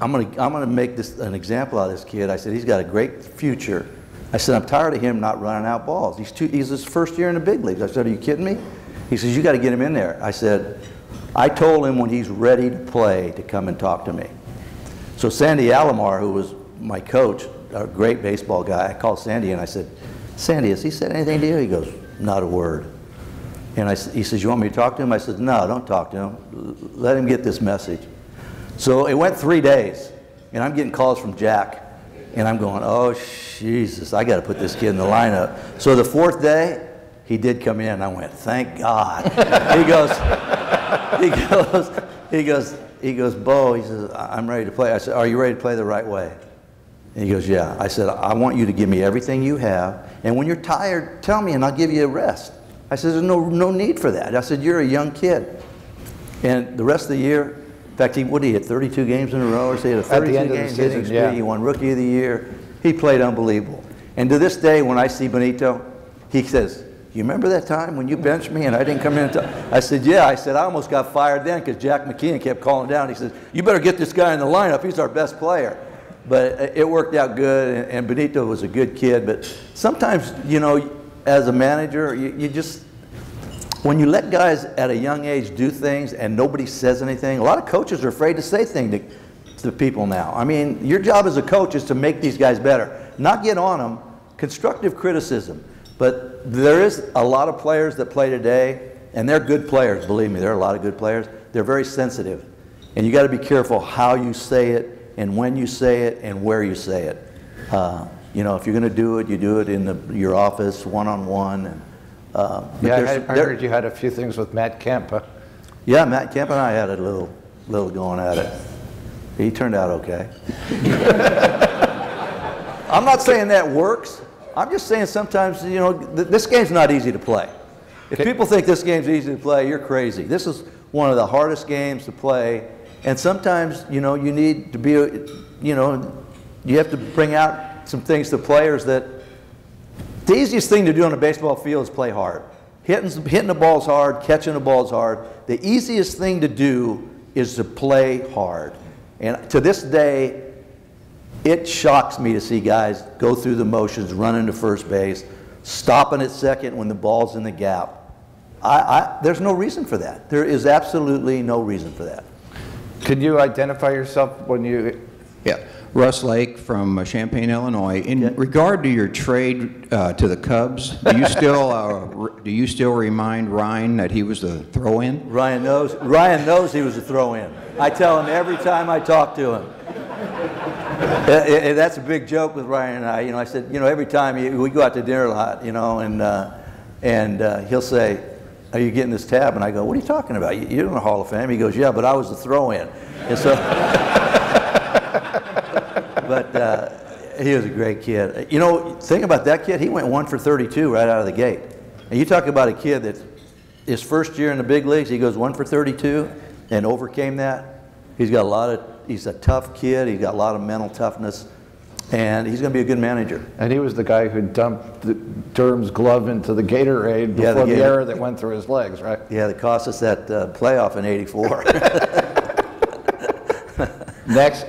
I'm gonna make an example out of this kid." I said, "He's got a great future." I said, "I'm tired of him not running out balls. He's his first year in the big leagues." I said, "Are you kidding me?" He says, "You got to get him in there." I said, "I told him when he's ready to play to come and talk to me." So Sandy Alomar, who was my coach, a great baseball guy, I called Sandy and I said, "Sandy, has he said anything to you?" He goes, "Not a word." And he says, "You want me to talk to him?" I said, "No, don't talk to him. Let him get this message." So it went 3 days, and I'm getting calls from Jack, and I'm going, "Oh, Jesus, I got to put this kid in the lineup." So the 4th day, he did come in, and I went, "Thank God." He goes, "Bo," he says, "I'm ready to play." I said, "Are you ready to play the right way?" And he goes, "Yeah." I said, "I want you to give me everything you have, and when you're tired, tell me and I'll give you a rest." I said, "There's no need for that." I said, "You're a young kid." And the rest of the year, in fact, he hit 32 games in a row, or so he had a 32 game hitting streak. He won Rookie of the Year. He played unbelievable. And to this day, when I see Benito, he says, "You remember that time when you benched me and I didn't come in?" I said, "Yeah." I said, "I almost got fired then because Jack McKeon kept calling down." He says, "You better get this guy in the lineup. He's our best player." But it worked out good, and Benito was a good kid. But sometimes, as a manager, you just, when you let guys at a young age do things and nobody says anything, a lot of coaches are afraid to say things to people now. I mean, your job as a coach is to make these guys better, not get on them. Constructive criticism. But there is a lot of players that play today, and they're good players, believe me, there are a lot of good players. They're very sensitive. And you got to be careful how you say it, and when you say it, and where you say it. If you're going to do it, you do it in your office, one-on-one. I heard you had a few things with Matt Kemp. Huh? Yeah, Matt Kemp and I had a little going at it. He turned out okay. I'm not saying that works. I'm just saying sometimes, this game's not easy to play. If people think this game's easy to play, you're crazy. This is one of the hardest games to play. And sometimes, you need to be, you have to bring out some things to players that the easiest thing to do on a baseball field is play hard. Hitting the ball's hard, catching the ball's hard. The easiest thing to do is to play hard. And to this day, it shocks me to see guys go through the motions, running to first base, stopping at second when the ball's in the gap. There's no reason for that. There is absolutely no reason for that. Could you identify yourself when you... Yeah. Russ Lake from Champaign, Illinois. In regard to your trade to the Cubs, do you still remind Ryan that he was the throw-in? Ryan knows he was a throw-in. I tell him every time I talk to him. That's a big joke with Ryan and I. I said, every time we go out to dinner a lot, and he'll say, "Are you getting this tab?" And I go, "What are you talking about? You're in the Hall of Fame." He goes, "Yeah, but I was the throw-in." And so, but he was a great kid. Think about that kid. He went 1 for 32 right out of the gate. And you talk about a kid that his first year in the big leagues, he goes 1 for 32 and overcame that. He's a tough kid. He's got a lot of mental toughness, and he's going to be a good manager. And he was the guy who dumped Durham's glove into the Gatorade before the error that went through his legs, right? Yeah, that cost us that playoff in '84. Next.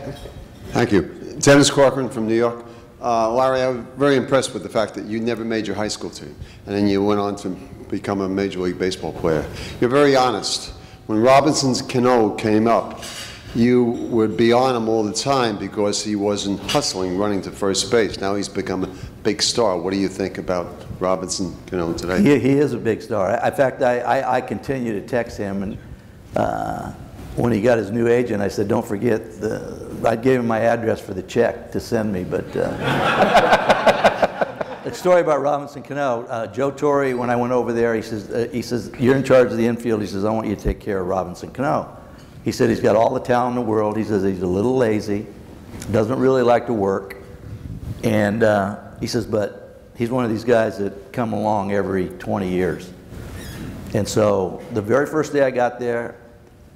Thank you. Dennis Corcoran from New York. Larry, I was very impressed with the fact that you never made your high school team, and then you went on to become a Major League Baseball player. You're very honest. When Robinson's Cano came up, you would be on him all the time because he wasn't hustling, running to first base. Now he's become a big star. What do you think about Robinson Cano today? He is a big star. In fact, I continue to text him, and when he got his new agent, I said, don't forget, I gave him my address for the check to send me, but the story about Robinson Cano, Joe Torre, when I went over there, he says, you're in charge of the infield. He says, I want you to take care of Robinson Cano. He said he's got all the talent in the world. He says he's a little lazy, doesn't really like to work, and he says, but he's one of these guys that come along every 20 years. And so the very first day I got there,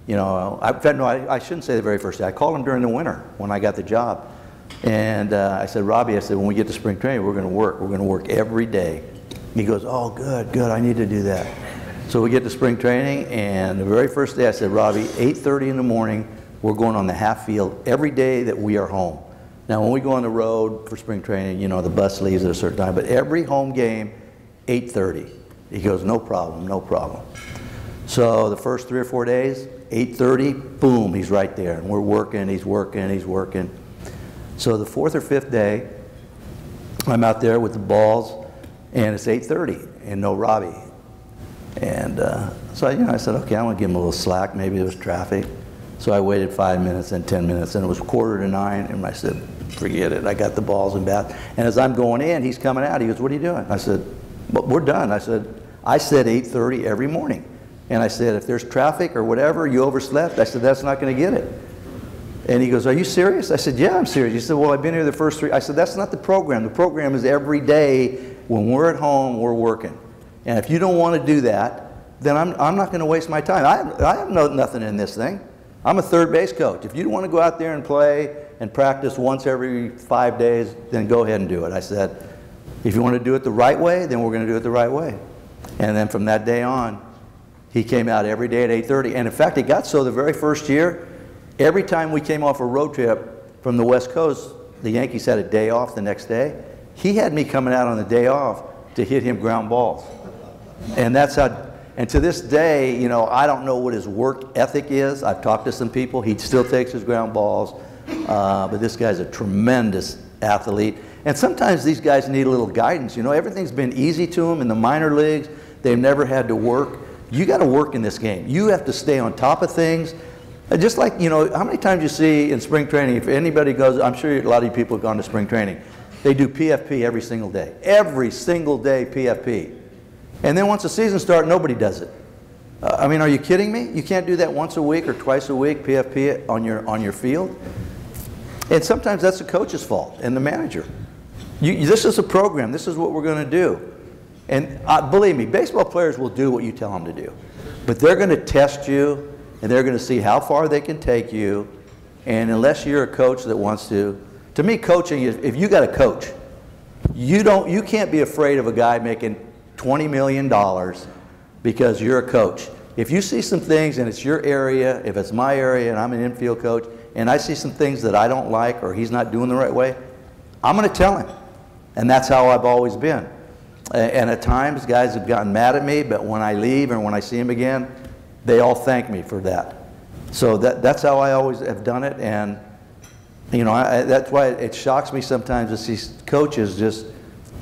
you know, I shouldn't say the very first day. I called him during the winter when I got the job. And I said, Robbie, I said, when we get to spring training, we're going to work. We're going to work every day. He goes, oh, good, I need to do that. So we get to spring training, and the very first day I said, Robbie, 8:30 in the morning, we're going on the half field every day that we are home. Now, when we go on the road for spring training, you know, the bus leaves at a certain time, but every home game, 8:30. He goes, no problem, no problem. So the first 3 or 4 days, 8:30, boom, he's right there. And we're working, he's working, he's working. So the 4th or 5th day, I'm out there with the balls, and it's 8:30, and no Robbie. And so I said, okay, I'm going to give him a little slack. Maybe there was traffic. So I waited 5 minutes and 10 minutes, and it was 8:45, and I said, forget it. I got the balls and bat. And as I'm going in, he's coming out. He goes, what are you doing? I said, well, we're done. I said 8:30 every morning. And I said, if there's traffic or whatever, you overslept. I said, that's not going to get it. And he goes, are you serious? I said, yeah, I'm serious. He said, well, I've been here the first 3. I said, that's not the program. The program is every day when we're at home, we're working. And if you don't want to do that, then I'm not going to waste my time. I have nothing in this thing. I'm a third base coach. If you want to go out there and play and practice once every 5 days, then go ahead and do it. I said, if you want to do it the right way, then we're going to do it the right way. And then from that day on, he came out every day at 8:30. And in fact, it got so the very first year, every time we came off a road trip from the West Coast, the Yankees had a day off the next day. He had me coming out on the day off to hit him ground balls. And that's how, and to this day, you know, I don't know what his work ethic is. I've talked to some people. He still takes his ground balls. But this guy's a tremendous athlete. And sometimes these guys need a little guidance. You know, everything's been easy to them in the minor leagues. They've never had to work. You got to work in this game. You have to stay on top of things. Just like, you know, how many times you see in spring training, if anybody goes, I'm sure a lot of you people have gone to spring training, they do PFP every single day. Every single day PFP. And then once the season starts, nobody does it. I mean, are you kidding me? You can't do that once a week or twice a week, PFP on your field? And sometimes that's the coach's fault and the manager. This is a program. This is what we're going to do. And believe me, baseball players will do what you tell them to do. But they're going to test you, and they're going to see how far they can take you. And unless you're a coach that wants to me, coaching is, if you got a coach, you can't be afraid of a guy making $20 million because you're a coach. If you see some things and it's your area, if it's my area and I'm an infield coach, and I see some things that I don't like or he's not doing the right way, I'm going to tell him. And that's how I've always been. And at times, guys have gotten mad at me, but when I leave and when I see them again, they all thank me for that. So that's how I always have done it. And, you know, that's why it shocks me sometimes to see coaches just,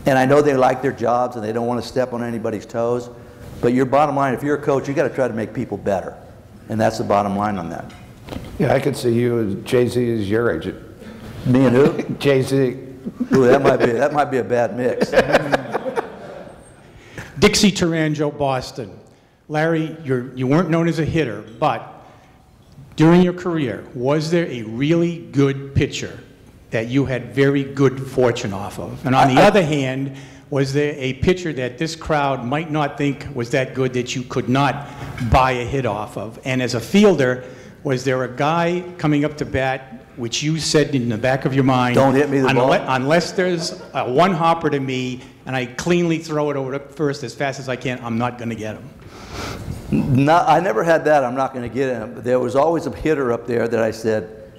and I know they like their jobs and they don't want to step on anybody's toes, but your bottom line, if you're a coach, you got to try to make people better. And that's the bottom line on that. Yeah, I could see you as Jay-Z is your agent. Me and who? Jay-Z. Ooh, that might be a bad mix. Dixie Taranjo, Boston. Larry, you weren't known as a hitter, but during your career, was there a really good pitcher that you had very good fortune off of? And on the other hand, was there a pitcher that this crowd might not think was that good that you could not buy a hit off of? And as a fielder, was there a guy coming up to bat which you said in the back of your mind, don't hit me the ball. Unless there's a one hopper to me and I cleanly throw it over to first as fast as I can, I'm not going to get him? No, I never had that. I'm not going to get him. There was always a hitter up there that I said,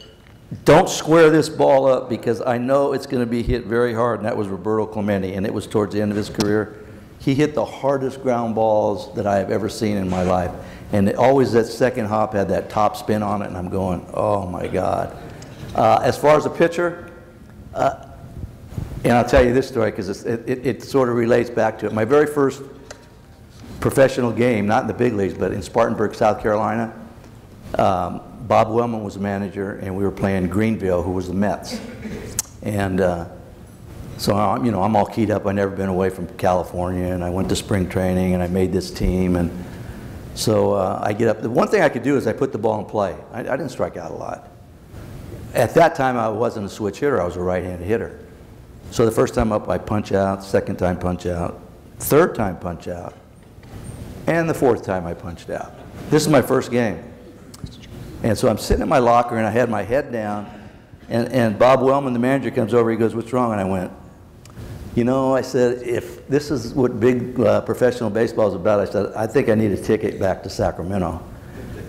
don't square this ball up because I know it's going to be hit very hard, and that was Roberto Clemente, and it was towards the end of his career. He hit the hardest ground balls that I have ever seen in my life, and always that second hop had that top spin on it, and I'm going, oh my God. As far as a pitcher, and I'll tell you this story because it sort of relates back to it. My very first professional game, not in the big leagues, but in Spartanburg, South Carolina, Bob Wellman was the manager, and we were playing Greenville, who was the Mets. And so I'm all keyed up. I've never been away from California, and I went to spring training, and I made this team. And so I get up. The one thing I could do is I put the ball in play. I didn't strike out a lot. At that time, I wasn't a switch hitter. I was a right-handed hitter. So the first time up, I punch out. Second time, punch out. Third time, punch out. And the fourth time, I punched out. This is my first game. And so I'm sitting in my locker, and I had my head down, and Bob Wellman, the manager, comes over. He goes, "What's wrong?" And I went, "You know," I said, "if this is what big professional baseball is about," I said, "I think I need a ticket back to Sacramento."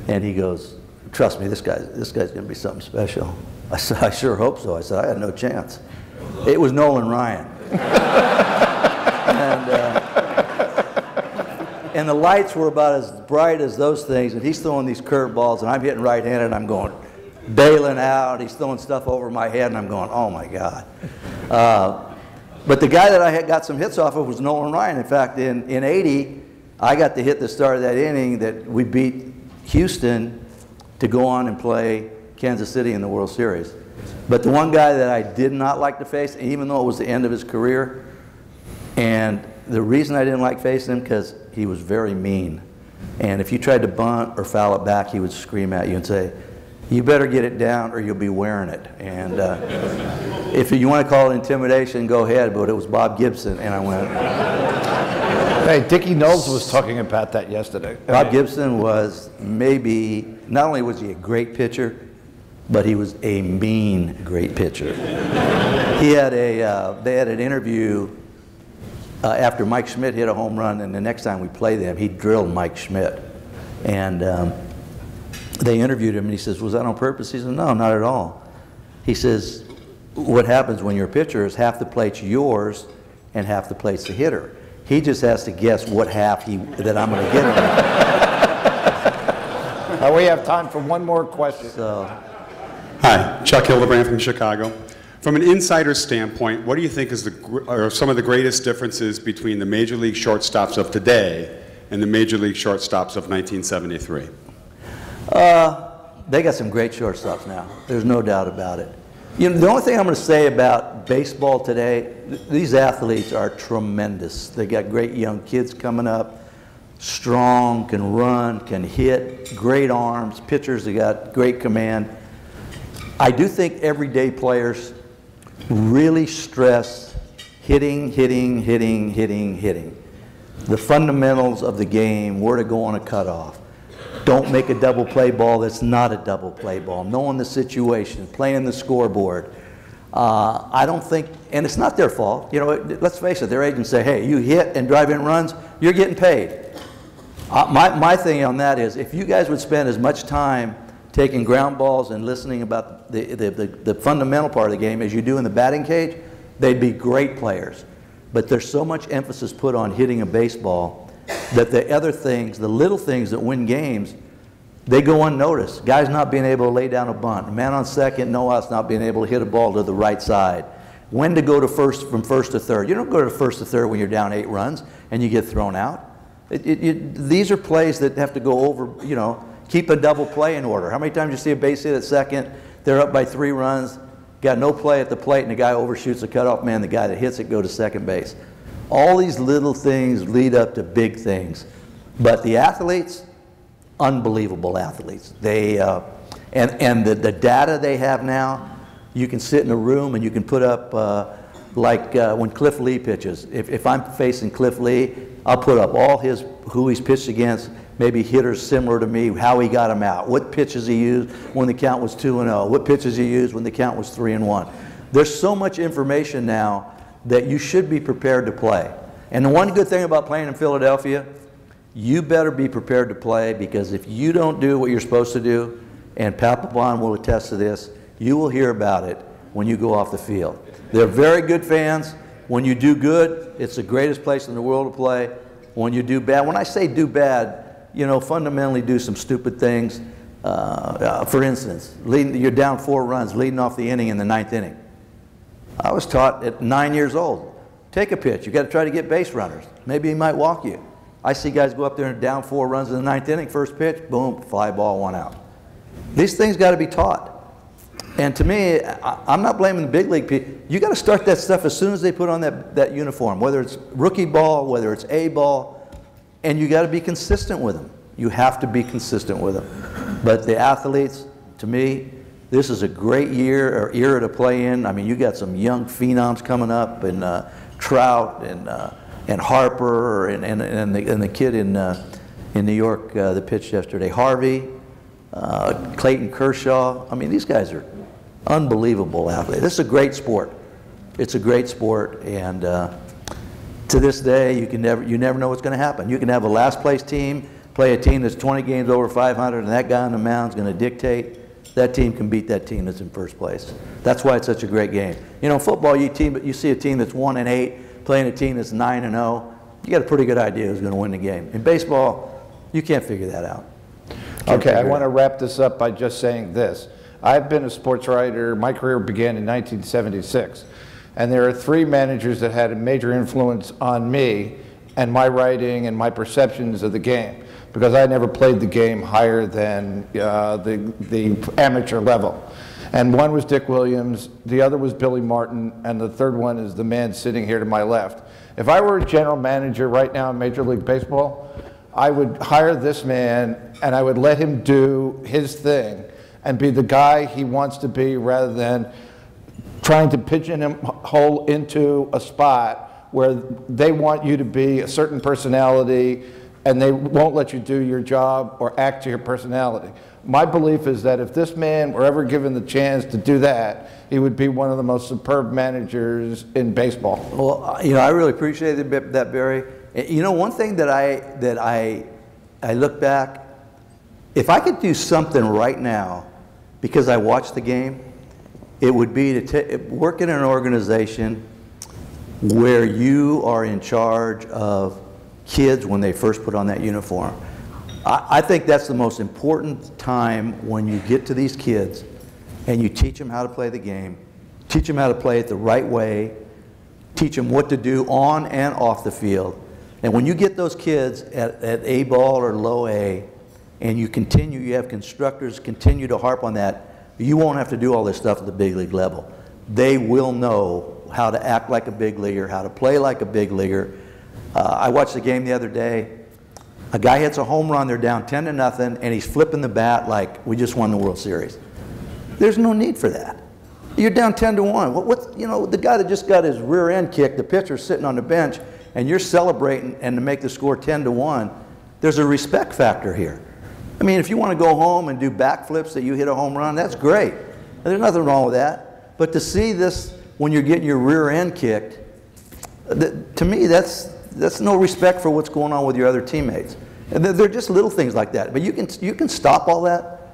And he goes, "Trust me, this guy's going to be something special." I said, "I sure hope so." I said, "I had no chance." It was Nolan Ryan. And the lights were about as bright as those things, and he's throwing these curveballs, and I'm hitting right-handed, and I'm going, bailing out. He's throwing stuff over my head, and I'm going, oh my God. But the guy that I had got some hits off of was Nolan Ryan. In fact, in '80, I got to hit the start of that inning that we beat Houston to go on and play Kansas City in the World Series. But the one guy that I did not like to face, even though it was the end of his career, and the reason I didn't like facing him, because he was very mean. And if you tried to bunt or foul it back, he would scream at you and say, "You better get it down or you'll be wearing it." And if you want to call it intimidation, go ahead, but it was Bob Gibson, and I went. Hey, Dickie Knowles was talking about that yesterday. Bob Gibson was maybe, not only was he a great pitcher, but he was a mean great pitcher. They had an interview after Mike Schmidt hit a home run, and the next time we played them, he drilled Mike Schmidt. And they interviewed him, and he says, "Was that on purpose?" He said, "No, not at all." He says, "What happens when you're a pitcher is half the plate's yours and half the plate's the hitter. He just has to guess what half that I'm going to get him." We have time for one more question. Hi, Chuck Hildebrand from Chicago. From an insider's standpoint, what do you think are some of the greatest differences between the Major League shortstops of today and the Major League shortstops of 1973? They got some great shortstops now. There's no doubt about it. You know, the only thing I'm going to say about baseball today, these athletes are tremendous. They got great young kids coming up, strong, can run, can hit, great arms, pitchers that got great command. I do think everyday players really stress hitting. The fundamentals of the game, where to go on a cutoff. Don't make a double play ball that's not a double play ball. Knowing the situation, playing the scoreboard. I don't think, and it's not their fault. You know, let's face it, their agents say, "Hey, you hit and drive in runs, you're getting paid." My thing on that is, if you guys would spend as much time taking ground balls and listening about the fundamental part of the game as you do in the batting cage, they'd be great players. But there's so much emphasis put on hitting a baseball that the other things, the little things that win games, they go unnoticed. Guys not being able to lay down a bunt, a man on second, no outs, not being able to hit a ball to the right side. When to go to first, from first to third. You don't go to first to third when you're down 8 runs and you get thrown out. These are plays that have to go over, you know, keep a double play in order. How many times you see a base hit at second, they're up by 3 runs, got no play at the plate, and the guy overshoots the cutoff man, the guy that hits it go to second base. All these little things lead up to big things. But the athletes, unbelievable athletes. They, and the data they have now, you can sit in a room and you can put up, when Cliff Lee pitches. If I'm facing Cliff Lee, I'll put up all who he's pitched against, maybe hitters similar to me, how he got him out, what pitches he used when the count was 2-0, what pitches he used when the count was 3-1. There's so much information now that you should be prepared to play. And the one good thing about playing in Philadelphia, you better be prepared to play, because if you don't do what you're supposed to do, and Papelbon will attest to this, you will hear about it when you go off the field. They're very good fans. When you do good, it's the greatest place in the world to play. When you do bad, when I say do bad, fundamentally do some stupid things. For instance, you're down 4 runs, leading off the inning in the 9th inning. I was taught at 9 years old, take a pitch. You got to try to get base runners. Maybe he might walk you. I see guys go up there and down 4 runs in the 9th inning, first pitch, boom, fly ball, 1 out. These things got to be taught. And to me, I'm not blaming the big league people. You got to start that stuff as soon as they put on that uniform, whether it's rookie ball, whether it's A ball, and you got to be consistent with them. You have to be consistent with them. But the athletes, to me, this is a great year or era to play in. I mean, you got some young phenoms coming up, and Trout and Harper and the kid in New York that pitched yesterday, Harvey, Clayton Kershaw. I mean, these guys are unbelievable athletes. This is a great sport. It's a great sport, and to this day, you never know what's going to happen. You can have a last place team play a team that's 20 games over 500, and that guy on the mound is going to dictate. That team can beat that team that's in first place. That's why it's such a great game. Football, you see a team that's 1-8 playing a team that's 9-0. You got a pretty good idea who's going to win the game. In baseball, you can't figure that out. Okay, I want to wrap this up by just saying this. I've been a sports writer. My career began in 1976. And there are 3 managers that had a major influence on me and my writing and my perceptions of the game, because I never played the game higher than the amateur level. And one was Dick Williams, the other was Billy Martin, and the third one is the man sitting here to my left. If I were a general manager right now in Major League Baseball, I would hire this man and I would let him do his thing and be the guy he wants to be, rather than trying to pigeonhole into a spot where they want you to be a certain personality and they won't let you do your job or act to your personality. My belief is that if this man were ever given the chance to do that, he would be one of the most superb managers in baseball. Well, I really appreciate that, Barry. One thing that I look back, if I could do something right now because I watched the game, it would be to work in an organization where you are in charge of kids when they first put on that uniform. I think that's the most important time, when you get to these kids and you teach them how to play the game, teach them how to play it the right way, teach them what to do on and off the field. And when you get those kids at A ball or low A, and you have constructors continue to harp on that, you won't have to do all this stuff at the big league level. They will know how to act like a big leaguer, how to play like a big leaguer. I watched the game the other day. A guy hits a home run, they're down 10-0, and he's flipping the bat like we just won the World Series. There's no need for that. You're down 10-1. The guy that just got his rear end kicked, the pitcher's sitting on the bench, and you're celebrating and to make the score 10-1, there's a respect factor here. I mean, if you want to go home and do backflips that you hit a home run, that's great. There's nothing wrong with that. But to see this when you're getting your rear end kicked, to me, that's no respect for what's going on with your other teammates. And they're just little things like that. But you can stop all that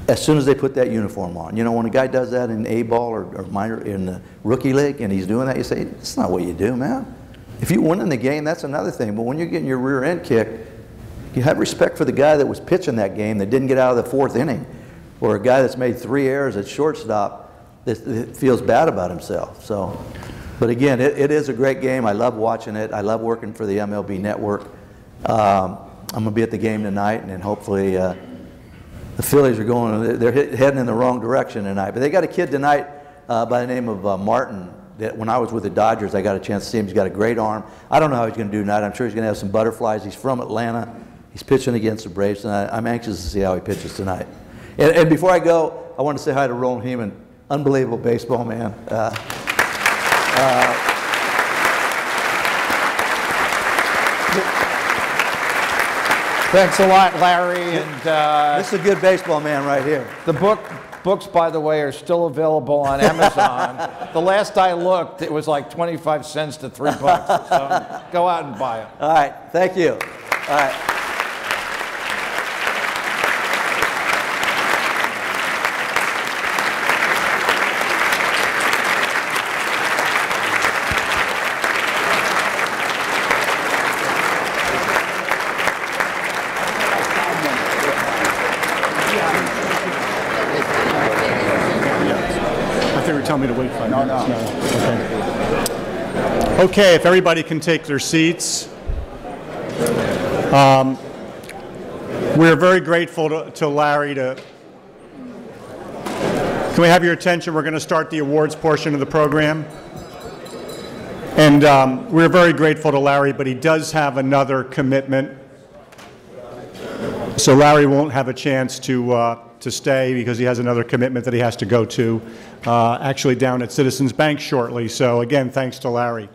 as soon as they put that uniform on. When a guy does that in A ball or minor in the rookie league and he's doing that, you say, that's not what you do, man. If you win in the game, that's another thing. But when you're getting your rear end kicked, you have respect for the guy that was pitching that game that didn't get out of the 4th inning, or a guy that's made 3 errors at shortstop that feels bad about himself. So, but again, it is a great game. I love watching it. I love working for the MLB Network. I'm going to be at the game tonight, and hopefully the Phillies are they're heading in the wrong direction tonight. But they got a kid tonight by the name of Martin, that when I was with the Dodgers, I got a chance to see him. He's got a great arm. I don't know how he's going to do tonight. I'm sure he's going to have some butterflies. He's from Atlanta. He's pitching against the Braves tonight. I'm anxious to see how he pitches tonight. And before I go, I want to say hi to Roland Heeman. Unbelievable baseball man. Thanks a lot, Larry. And this is a good baseball man right here. The books, by the way, are still available on Amazon. The last I looked, it was like 25 cents to $3. So go out and buy them. All right. Thank you. All right. No, no. Okay, if everybody can take their seats. We're very grateful to Larry to... Can we have your attention? We're going to start the awards portion of the program. And we're very grateful to Larry, but he does have another commitment. So Larry won't have a chance to stay because he has another commitment that he has to go to, actually down at Citizens Bank shortly. So again, thanks to Larry.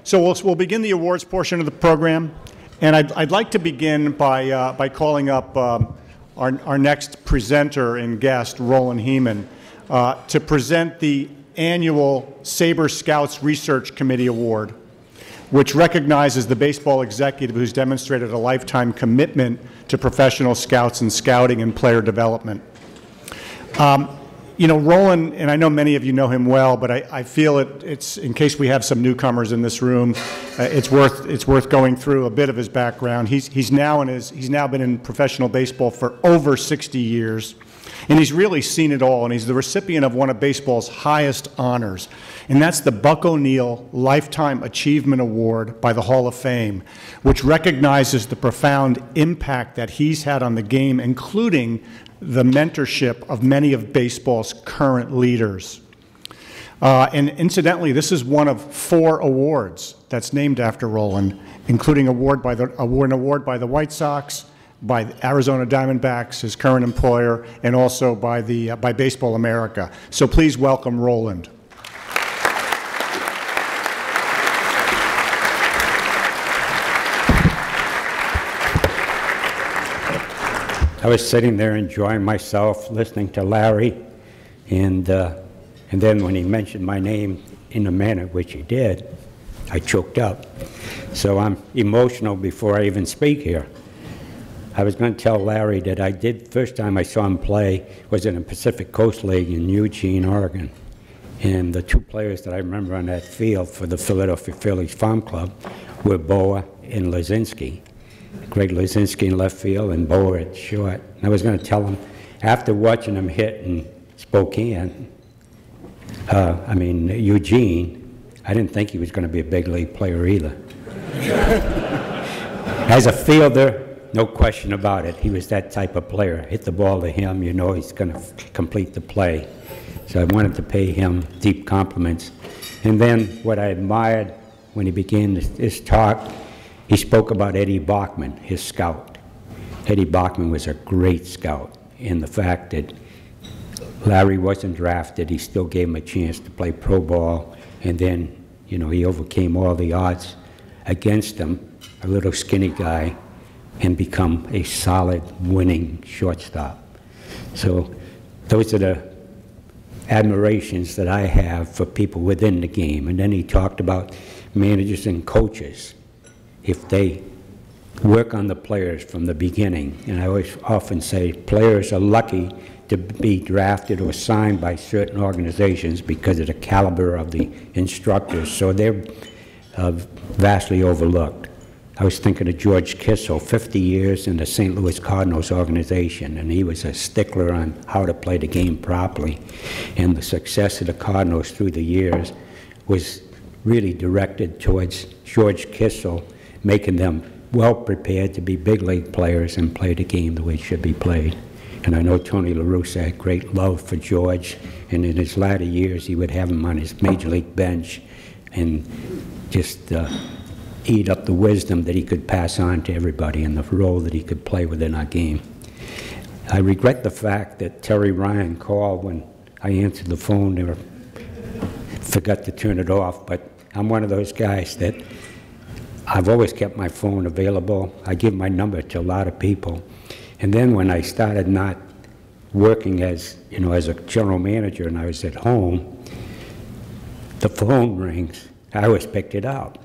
So we'll begin the awards portion of the program. And I'd like to begin by calling up our next presenter and guest, Roland Heeman, to present the annual SABR Scouts Research Committee Award, which recognizes the baseball executive who's demonstrated a lifetime commitment to professional scouts and scouting and player development. You know, Roland, and I know many of you know him well, but I feel it's in case we have some newcomers in this room, it's worth going through a bit of his background. He's now been in professional baseball for over 60 years, and he's really seen it all. And he's the recipient of one of baseball's highest honors, and that's the Buck O'Neil Lifetime Achievement Award by the Hall of Fame, which recognizes the profound impact that he's had on the game, including the mentorship of many of baseball's current leaders. And incidentally, this is one of 4 awards that's named after Roland, including an award by the White Sox, by the Arizona Diamondbacks, his current employer, and also by Baseball America. So please welcome Roland. I was sitting there enjoying myself, listening to Larry, and then when he mentioned my name in the manner which he did, I choked up. So I'm emotional before I even speak here. I was going to tell Larry that first time I saw him play was in the Pacific Coast League in Eugene, Oregon. And the 2 players that I remember on that field for the Philadelphia Phillies Farm Club were Bowa and Lazinski. Greg Lazinski in left field and Bowa at short. And I was going to tell him, after watching him hit in Eugene, I didn't think he was going to be a big league player either. As a fielder, no question about it, he was that type of player. Hit the ball to him, you know he's going to complete the play. So I wanted to pay him deep compliments. And then what I admired when he began his talk, he spoke about Eddie Bachman, his scout. Eddie Bachman was a great scout, and the fact that Larry wasn't drafted, he still gave him a chance to play pro ball, and then, you know, he overcame all the odds against him, a little skinny guy, and become a solid winning shortstop. So those are the admirations that I have for people within the game. And then he talked about managers and coaches. If they work on the players from the beginning, and I always often say players are lucky to be drafted or signed by certain organizations because of the caliber of the instructors, so they're vastly overlooked. I was thinking of George Kissel, 50 years in the St. Louis Cardinals organization, and he was a stickler on how to play the game properly. And the success of the Cardinals through the years was really directed towards George Kissel, making them well prepared to be big league players and play the game the way it should be played. And I know Tony La Russa had great love for George, and in his latter years he would have him on his major league bench and just eat up the wisdom that he could pass on to everybody and the role that he could play within our game. I regret the fact that Terry Ryan called when I answered the phone and forgot to turn it off, but I'm one of those guys that I've always kept my phone available. I give my number to a lot of people. And then when I started not working as a general manager and I was at home, the phone rings. I always picked it up.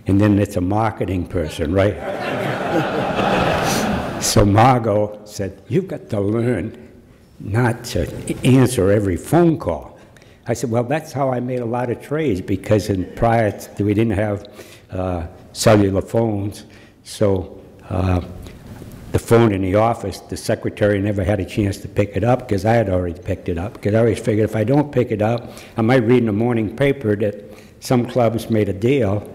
And then it's a marketing person, right? So Margot said, "You've got to learn not to answer every phone call." I said, "Well, that's how I made a lot of trades, because prior to, we didn't have cellular phones, so the phone in the office, the secretary never had a chance to pick it up because I had already picked it up. Because I always figured if I don't pick it up, I might read in the morning paper that some clubs made a deal,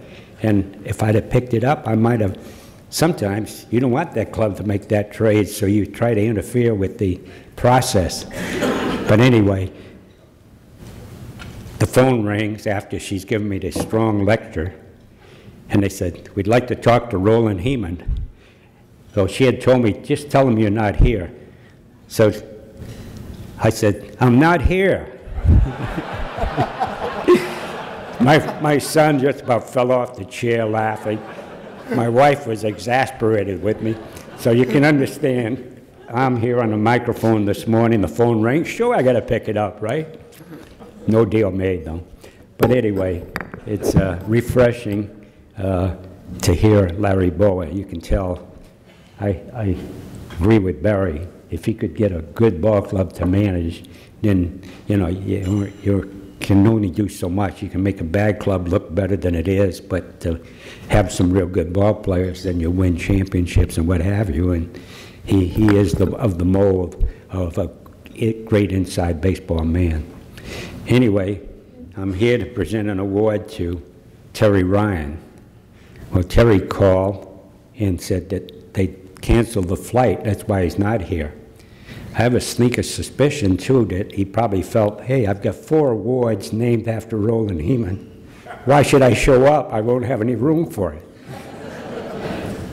and if I'd have picked it up, I might have. Sometimes you don't want that club to make that trade, so you try to interfere with the process. But anyway, the phone rings after she's given me this strong lecture, and they said, "We'd like to talk to Roland Heeman." So she had told me, "Just tell him you're not here." So I said, "I'm not here." My son just about fell off the chair laughing. My wife was exasperated with me. So you can understand, I'm here on the microphone this morning, the phone rings. Sure, I got to pick it up, right? No deal made, though. But anyway, it's refreshing to hear Larry Bowa. You can tell I agree with Barry. If he could get a good ball club to manage, then, you know, you can only do so much. You can make a bad club look better than it is, but to have some real good ball players, then you win championships and what have you. And he is of the mold of a great inside baseball man. Anyway, I'm here to present an award to Terry Ryan. Well, Terry called and said that they canceled the flight. That's why he's not here. I have a sneaky suspicion, too, that he probably felt, hey, I've got 4 awards named after Roland Heeman. Why should I show up? I won't have any room for it.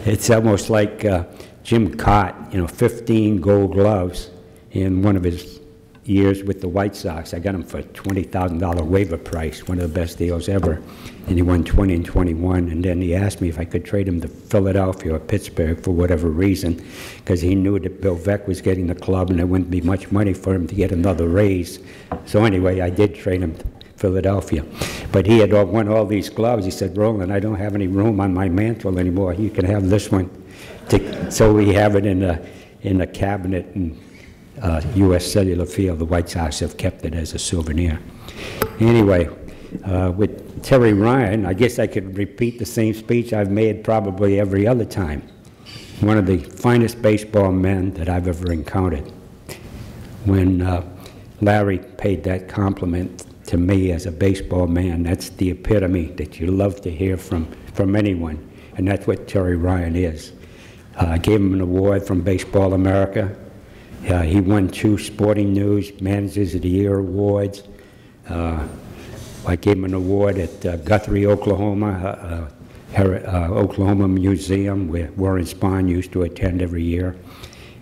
It's almost like Jim Cott, 15 gold gloves in one of his years with the White Sox. I got him for a $20,000 waiver price, one of the best deals ever. And he won 20 and 21. And then he asked me if I could trade him to Philadelphia or Pittsburgh for whatever reason, because he knew that Bill Veeck was getting the club and there wouldn't be much money for him to get another raise. So anyway, I did trade him to Philadelphia. But he had won all these gloves. He said, Roland, I don't have any room on my mantle anymore. You can have this one. So we have it in a cabinet in U.S. Cellular Field. The White Sox have kept it as a souvenir. Anyway, with Terry Ryan, I guess I could repeat the same speech I've made probably every other time. One of the finest baseball men that I've ever encountered. When Larry paid that compliment to me as a baseball man, that's the epitome that you love to hear from anyone, and that's what Terry Ryan is. I gave him an award from Baseball America. He won 2 Sporting News Managers of the Year awards. I gave him an award at Guthrie, Oklahoma, Oklahoma Museum, where Warren Spahn used to attend every year,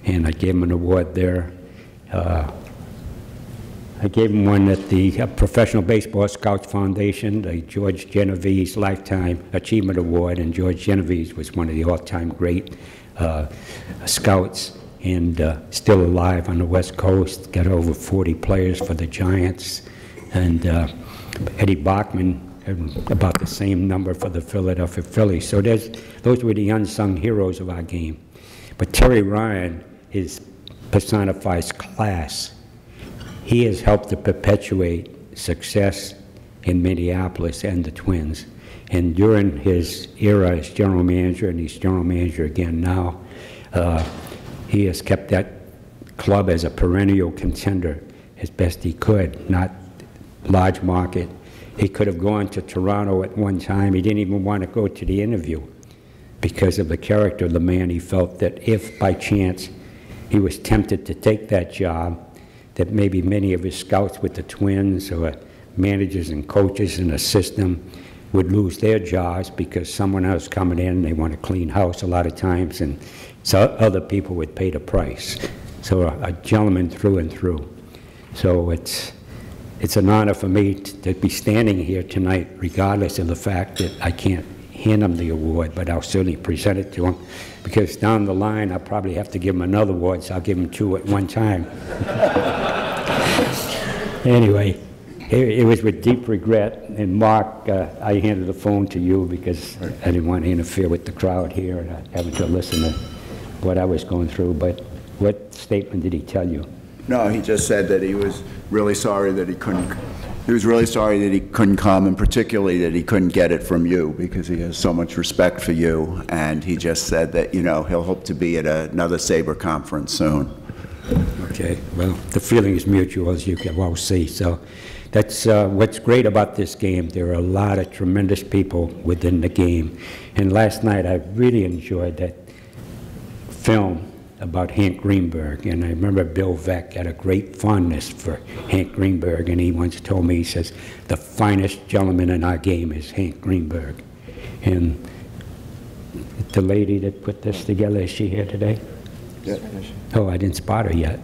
and I gave him an award there. I gave him one at the Professional Baseball Scouts Foundation, the George Genovese Lifetime Achievement Award, and George Genovese was one of the all-time great scouts, and still alive on the West Coast, got over 40 players for the Giants, and Eddie Bachman about the same number for the Philadelphia Phillies. So those were the unsung heroes of our game. But Terry Ryan personifies class. He has helped to perpetuate success in Minneapolis and the Twins. And during his era as general manager, and he's general manager again now, he has kept that club as a perennial contender as best he could, not large market. He could have gone to Toronto at one time. He didn't even want to go to the interview because of the character of the man. He felt that if by chance he was tempted to take that job, that maybe many of his scouts with the Twins or managers and coaches in the system would lose their jobs because someone else coming in, they want to clean house a lot of times, and so other people would pay the price. So a gentleman through and through. So it's an honor for me to be standing here tonight, regardless of the fact that I can't hand him the award, but I'll certainly present it to him, because down the line I'll probably have to give him another award, so I'll give him 2 at one time. Anyway, it was with deep regret, and Mark, I handed the phone to you because I didn't want to interfere with the crowd here and having to listen to what I was going through, but what statement did he tell you? No, he just said that he was really sorry that he couldn't He was really sorry that he couldn't come, and particularly that he couldn't get it from you, because he has so much respect for you. And he just said that, you know, he'll hope to be at another SABR conference soon. Okay, well, the feeling is mutual, as you can well see. So that's what's great about this game. There are a lot of tremendous people within the game. And last night I really enjoyed that film about Hank Greenberg. And I remember Bill Veck had a great fondness for Hank Greenberg. And he once told me, he says, the finest gentleman in our game is Hank Greenberg. And the lady that put this together, is she here today? Yeah. Oh, I didn't spot her yet.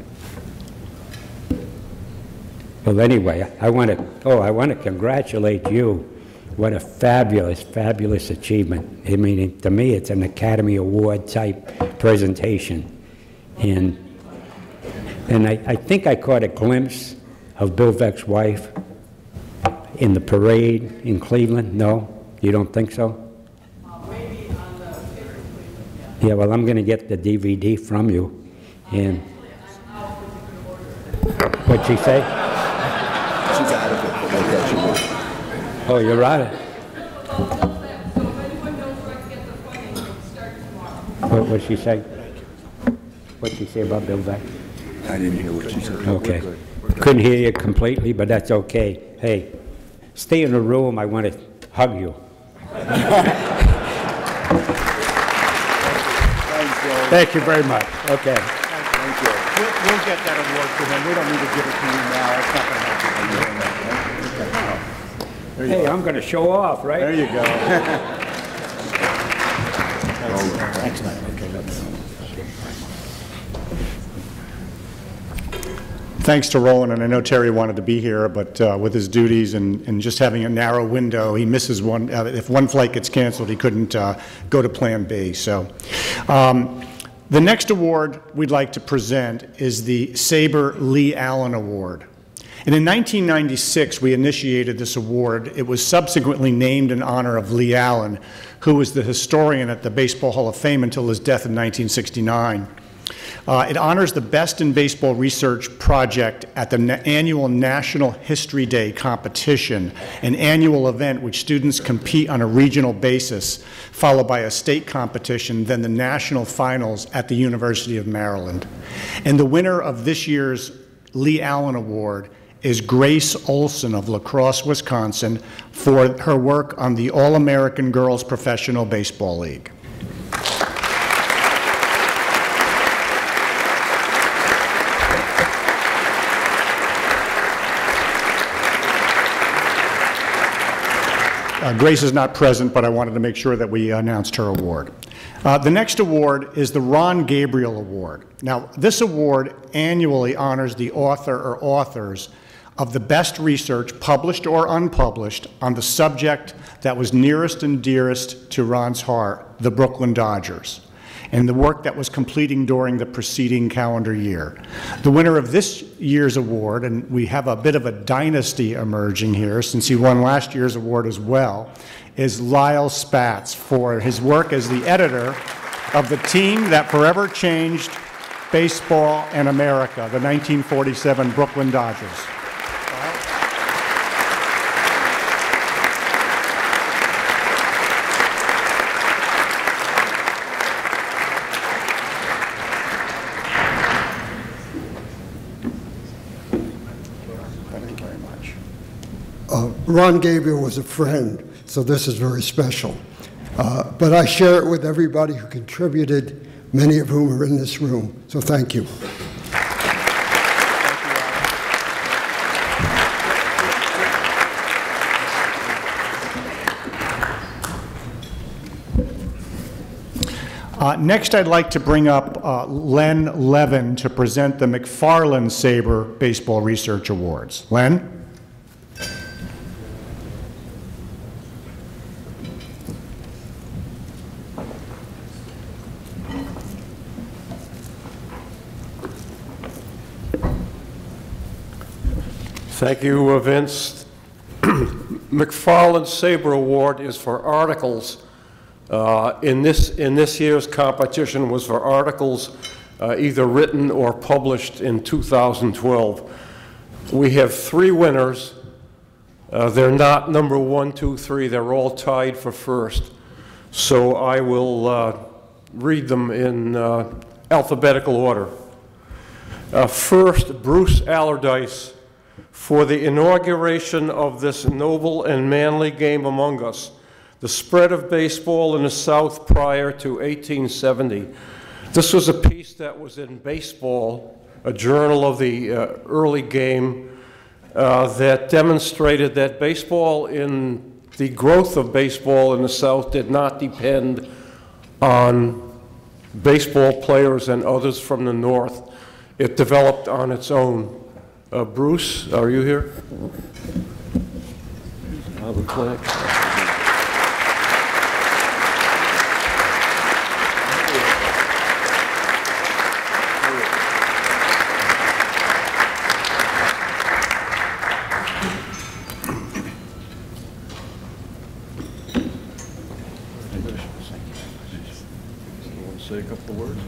Well, anyway, I want to congratulate you. What a fabulous, fabulous achievement. I mean, to me, it's an Academy Award type presentation. And I think I caught a glimpse of Bill Veck's wife in the parade in Cleveland. No? You don't think so? Maybe on the pier in Cleveland, yeah. Yeah, well, I'm going to get the DVD from you. And what'd she say? She's out of it, but we'll get you one. Oh, you're out of it. What'd she say? What'd she say about Bill Veck? I didn't hear what she said. Okay. Couldn't hear you completely, but that's okay. Hey, stay in the room. I want to hug you. Thank you very much. Okay. Thank you. We'll get that award to him. We don't need to give it to you now. It's not going to happen. Okay. Hey, I'm going to show off, right? There you go. Excellent. Okay, Thanks to Roland, and I know Terry wanted to be here, but with his duties and just having a narrow window, he misses one. If one flight gets canceled, he couldn't go to Plan B. So, the next award we'd like to present is the SABR Lee Allen Award. And in 1996, we initiated this award. It was subsequently named in honor of Lee Allen, who was the historian at the Baseball Hall of Fame until his death in 1969. It honors the best in baseball research project at the annual National History Day competition, an annual event which students compete on a regional basis, followed by a state competition, then the national finals at the University of Maryland. And the winner of this year's Lee Allen Award is Grace Olson of La Crosse, Wisconsin, for her work on the All-American Girls Professional Baseball League. Grace is not present, but I wanted to make sure that we announced her award. The next award is the Ron Gabriel Award. Now, this award annually honors the author or authors of the best research, published or unpublished, on the subject that was nearest and dearest to Ron's heart, the Brooklyn Dodgers, and the work that was completing during the preceding calendar year. The winner of this year's award, and we have a bit of a dynasty emerging here since he won last year's award as well, is Lyle Spatz for his work as the editor of the team that forever changed baseball and America, the 1947 Brooklyn Dodgers. Ron Gabriel was a friend, so this is very special. But I share it with everybody who contributed, many of whom are in this room. So thank you. Next, I'd like to bring up Len Levin to present the McFarland SABR Baseball Research Awards. Len? Thank you, Vince. McFarland SABR Award is for articles. In this year's competition was for articles either written or published in 2012. We have 3 winners. They're not number 1, 2, 3. They're all tied for first. So I will read them in alphabetical order. First, Bruce Allardyce, for the inauguration of this noble and manly game among us, the spread of baseball in the South prior to 1870. This was a piece that was in Baseball, a journal of the early game, that demonstrated that baseball the growth of baseball in the South did not depend on baseball players and others from the North. It developed on its own. Bruce, are you here? The click. Say a couple of words.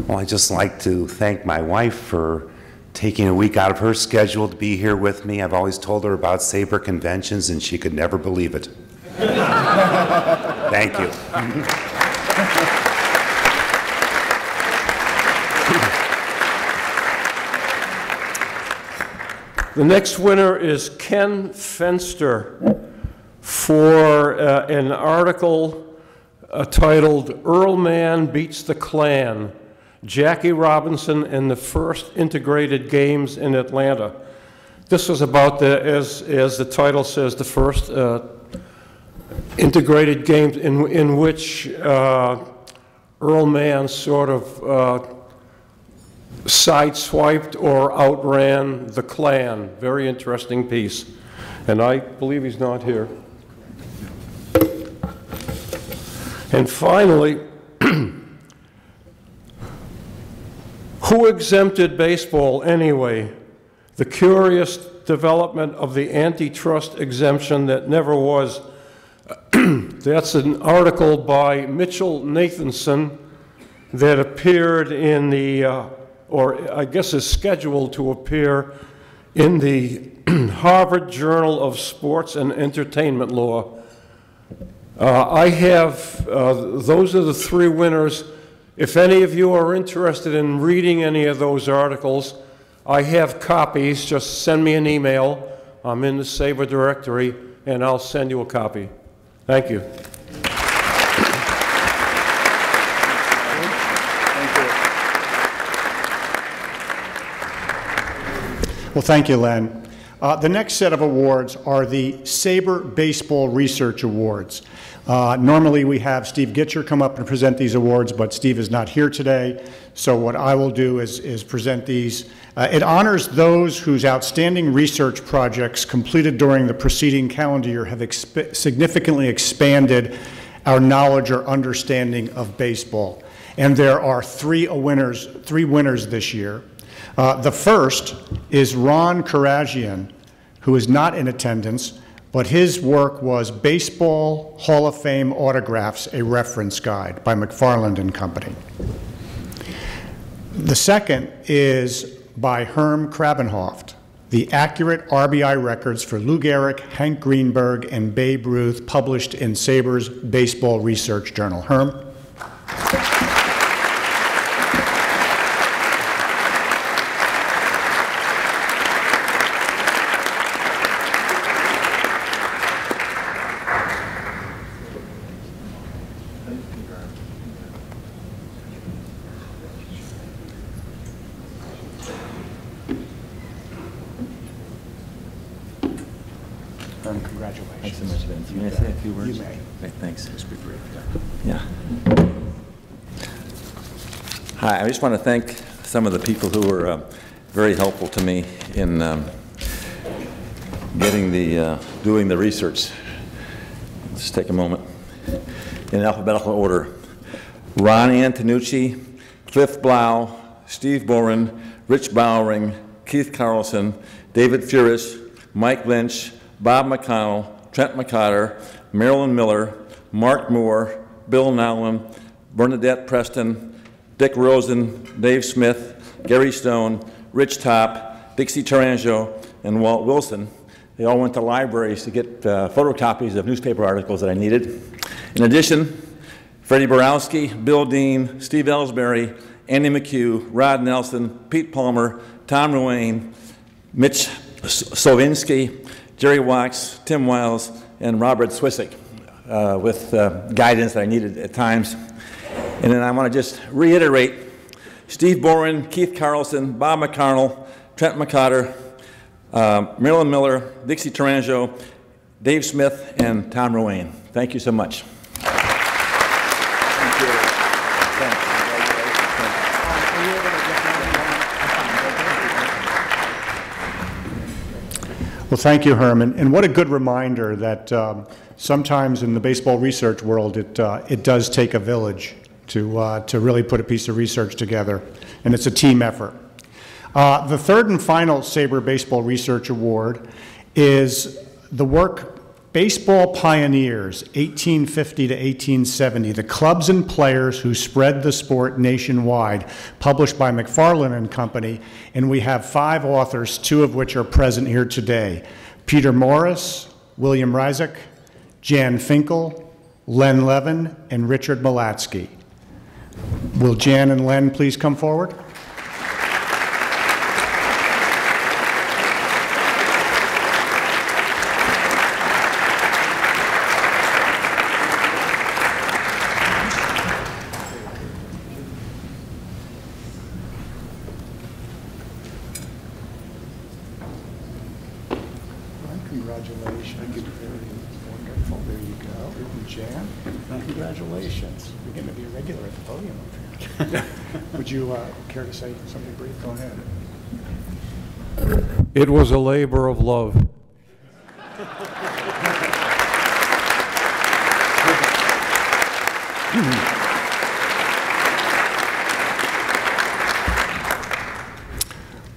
Well, I'd just like to thank my wife for taking a week out of her schedule to be here with me. I've always told her about SABR conventions, and she could never believe it. Thank you. The next winner is Ken Fenster for an article titled "Earl Man Beats the Klan, Jackie Robinson and the First Integrated Games in Atlanta." This was about, as the title says, the first integrated games in which Earl Man sort of sideswiped or outran the Klan. Very interesting piece. And I believe he's not here. And finally, who exempted baseball anyway? The curious development of the antitrust exemption that never was. That's an article by Mitchell Nathanson that appeared in the, or I guess is scheduled to appear in the Harvard Journal of Sports and Entertainment Law. I have, those are the three winners. If any of you are interested in reading any of those articles, I have copies. Just send me an email. I'm in the SABR directory, and I'll send you a copy. Thank you. Well, thank you, Len. The next set of awards are the SABR Baseball Research Awards. Normally we have Steve Gitcher come up and present these awards, but Steve is not here today. So what I will do is present these. It honors those whose outstanding research projects completed during the preceding calendar year have significantly expanded our knowledge or understanding of baseball. And there are three winners this year. The first is Ron Karagian, who is not in attendance, but his work was Baseball Hall of Fame Autographs, a Reference Guide by McFarland and Company. The second is by Herm Krabenhoft, the accurate RBI records for Lou Gehrig, Hank Greenberg, and Babe Ruth, published in SABR's Baseball Research Journal. Herm? Congratulations. Thanks so much, Vince. May I say a few words? You may. Okay, thanks. Just be brief. Yeah. Hi, I just want to thank some of the people who were very helpful to me in doing the research. Let's take a moment. In alphabetical order: Ron Antonucci, Cliff Blau, Steve Boren, Rich Bowering, Keith Carlson, David Furis, Mike Lynch, Bob McConnell, Trent McCotter, Marilyn Miller, Mark Moore, Bill Nowlin, Bernadette Preston, Dick Rosen, Dave Smith, Gary Stone, Rich Topp, Dixie Taranjo, and Walt Wilson. They all went to libraries to get photocopies of newspaper articles that I needed. In addition, Freddie Borowski, Bill Dean, Steve Ellsbury, Andy McHugh, Rod Nelson, Pete Palmer, Tom Ruane, Mitch Sovinsky, Jerry Wax, Tim Wiles, and Robert Swissick with guidance that I needed at times. And then I want to just reiterate Steve Boren, Keith Carlson, Bob McConnell, Trent McCotter, Marilyn Miller, Dixie Taranjo, Dave Smith, and Tom Ruane. Thank you so much. Well, thank you, Herman. And what a good reminder that sometimes in the baseball research world, it does take a village to really put a piece of research together, and it's a team effort. The third and final SABR Baseball Research Award is the work Baseball Pioneers, 1850 to 1870, the clubs and players who spread the sport nationwide, published by McFarland and Company, and we have 5 authors, 2 of which are present here today. Peter Morris, William Rysick, Jan Finkel, Len Levin, and Richard Malatsky. Will Jan and Len please come forward? Congratulations. Very wonderful. There you go. And Jan, congratulations. You're going to be a regular at the podium up here. Would you care to say something brief? Go ahead. It was a labor of love.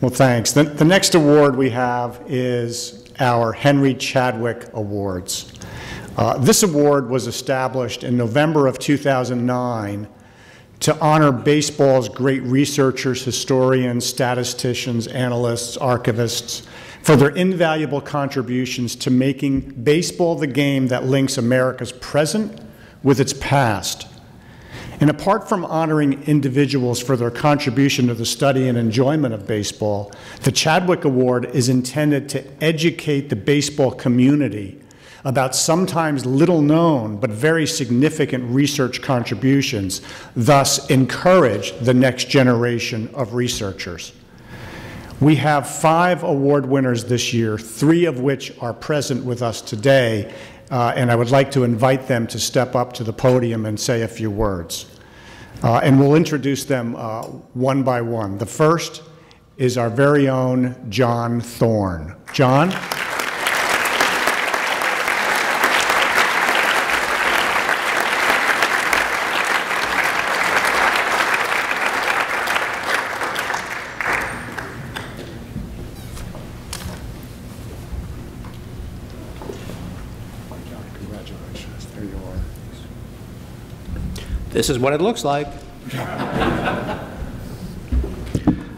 Well, thanks. The next award we have is our Henry Chadwick Awards. This award was established in November of 2009 to honor baseball's great researchers, historians, statisticians, analysts, archivists, for their invaluable contributions to making baseball the game that links America's present with its past. And apart from honoring individuals for their contribution to the study and enjoyment of baseball, the Chadwick Award is intended to educate the baseball community about sometimes little known but very significant research contributions, thus encourage the next generation of researchers. We have 5 award winners this year, 3 of which are present with us today, and I would like to invite them to step up to the podium and say a few words. And we'll introduce them one by one. The first is our very own John Thorne. John? Congratulations. There you are. This is what it looks like.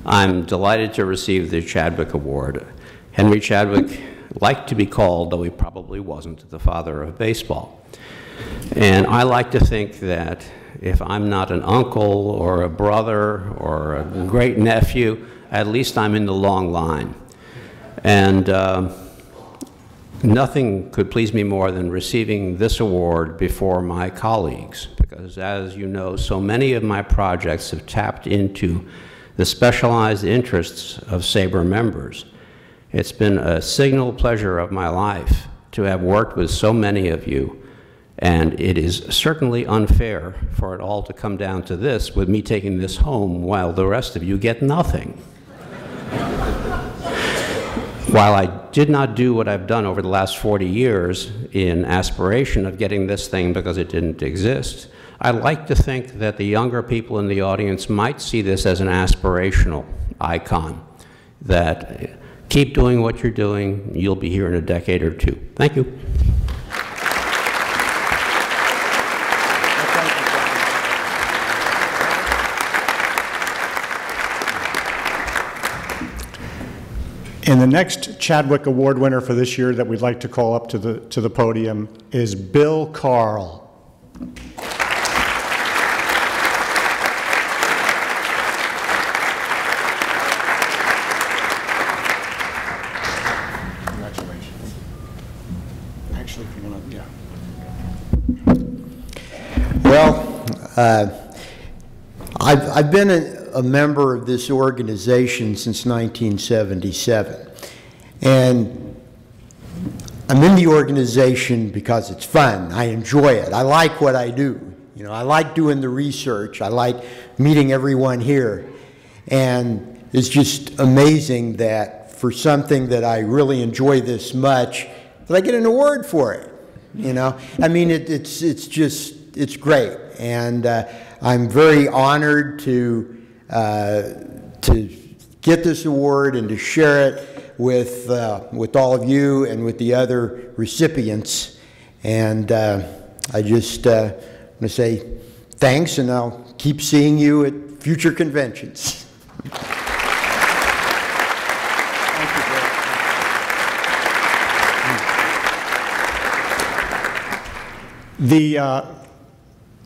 I'm delighted to receive the Chadwick Award. Henry Chadwick liked to be called, though he probably wasn't, the father of baseball. And I like to think that if I'm not an uncle or a brother or a great nephew, at least I'm in the long line. And nothing could please me more than receiving this award before my colleagues, because as you know, so many of my projects have tapped into the specialized interests of SABR members. It's been a signal pleasure of my life to have worked with so many of you, and it is certainly unfair for it all to come down to this, with me taking this home while the rest of you get nothing. While I did not do what I've done over the last 40 years in aspiration of getting this thing because it didn't exist, I like to think that the younger people in the audience might see this as an aspirational icon, that keep doing what you're doing, you'll be here in a decade or 2. Thank you. And the next Chadwick Award winner for this year that we'd like to call up to the podium is Bill Carl. Congratulations. Actually, if you want to, yeah. Well, I've been a member of this organization since 1977, and I'm in the organization because it's fun. I enjoy it. I like what I do. You know, I like doing the research. I like meeting everyone here, and it's just amazing that for something that I really enjoy this much, that I get an award for it. You know, I mean, it's great, and I'm very honored to get this award and to share it with all of you and with the other recipients. And I just want to say thanks, and I'll keep seeing you at future conventions.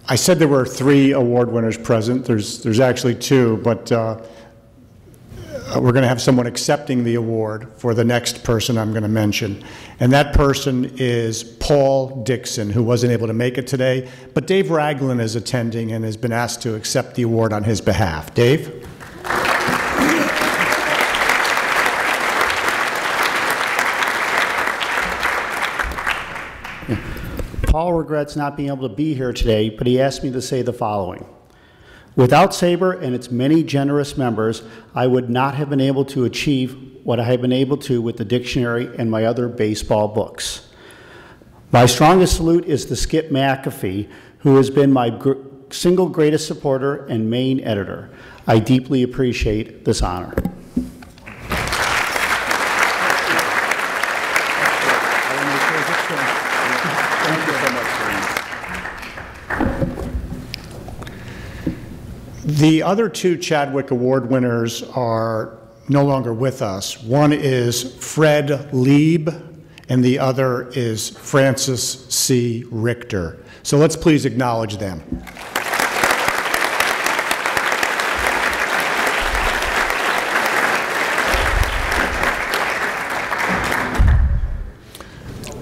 I said there were 3 award winners present. There's actually 2, but we're going to have someone accepting the award for the next person I'm going to mention. And that person is Paul Dixon, who wasn't able to make it today. But Dave Ragland is attending and has been asked to accept the award on his behalf. Dave? Paul regrets not being able to be here today, but he asked me to say the following. Without SABR and its many generous members, I would not have been able to achieve what I have been able to with the dictionary and my other baseball books. My strongest salute is to Skip McAfee, who has been my single greatest supporter and main editor. I deeply appreciate this honor. The other 2 Chadwick Award winners are no longer with us. One is Fred Lieb, and the other is Francis C. Richter. So let's please acknowledge them.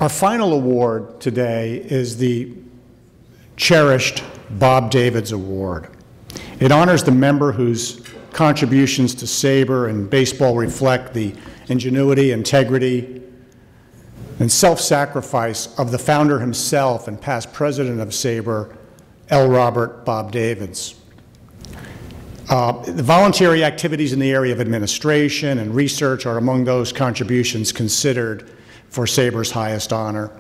Our final award today is the cherished Bob Davids Award. It honors the member whose contributions to SABR and baseball reflect the ingenuity, integrity, and self-sacrifice of the founder himself and past president of SABR, L. Robert Bob Davids. The voluntary activities in the area of administration and research are among those contributions considered for SABR's highest honor.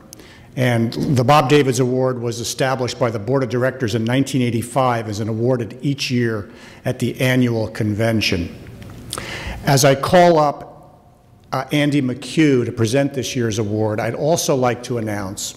And the Bob Davids Award was established by the Board of Directors in 1985 as an awarded each year at the annual convention. As I call up Andy McHugh to present this year's award, I'd also like to announce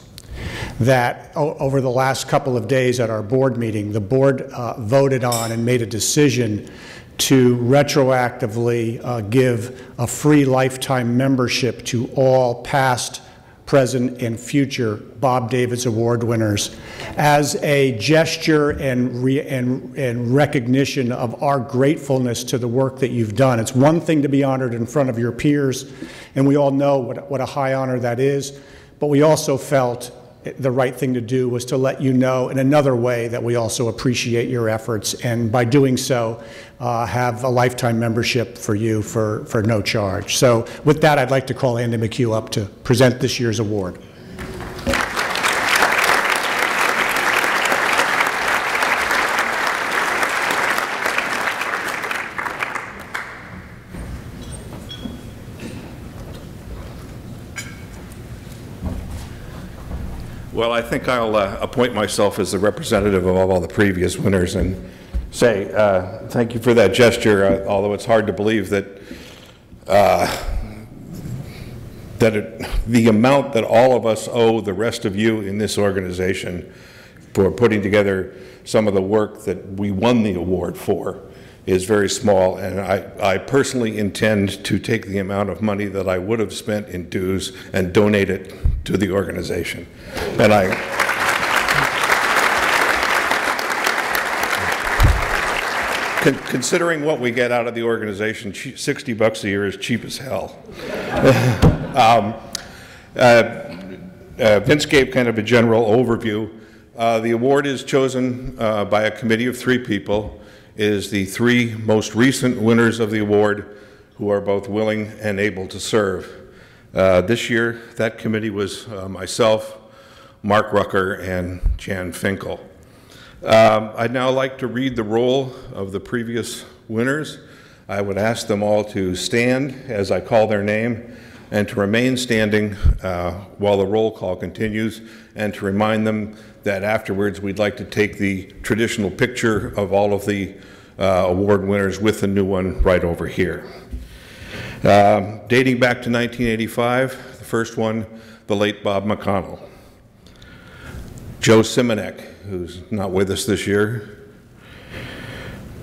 that over the last couple of days at our board meeting, the board voted on and made a decision to retroactively give a free lifetime membership to all past, present, and future Bob Davids Award winners as a gesture and recognition of our gratefulness to the work that you've done. It's one thing to be honored in front of your peers, and we all know what a high honor that is, but we also felt the right thing to do was to let you know in another way that we also appreciate your efforts, and by doing so, have a lifetime membership for you for no charge. So with that, I'd like to call Andy McHugh up to present this year's award. Well, I think I'll appoint myself as the representative of all the previous winners and say thank you for that gesture, although it's hard to believe that the amount that all of us owe the rest of you in this organization for putting together some of the work that we won the award for is very small, and I personally intend to take the amount of money that I would have spent in dues and donate it to the organization. And considering what we get out of the organization, $60 a year is cheap as hell. Vince gave kind of a general overview. The award is chosen by a committee of 3 people. It is the 3 most recent winners of the award who are both willing and able to serve. This year, that committee was myself, Mark Rucker, and Jan Finkel. I'd now like to read the roll of the previous winners. I would ask them all to stand as I call their name and to remain standing while the roll call continues, and to remind them that afterwards we'd like to take the traditional picture of all of the award winners with the new one right over here. Dating back to 1985, the first one, the late Bob McConnell. Joe Simonek, who's not with us this year.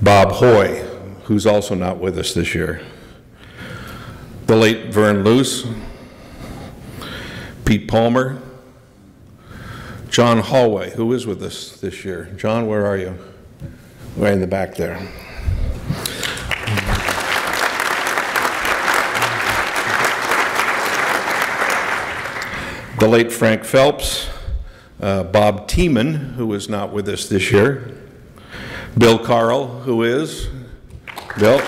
Bob Hoy, who's also not with us this year. The late Vern Luce. Pete Palmer. John Hallway, who is with us this year. John, where are you? Right in the back there. The late Frank Phelps. Bob Tiemann, who is not with us this year. Bill Carl, who is? Bill.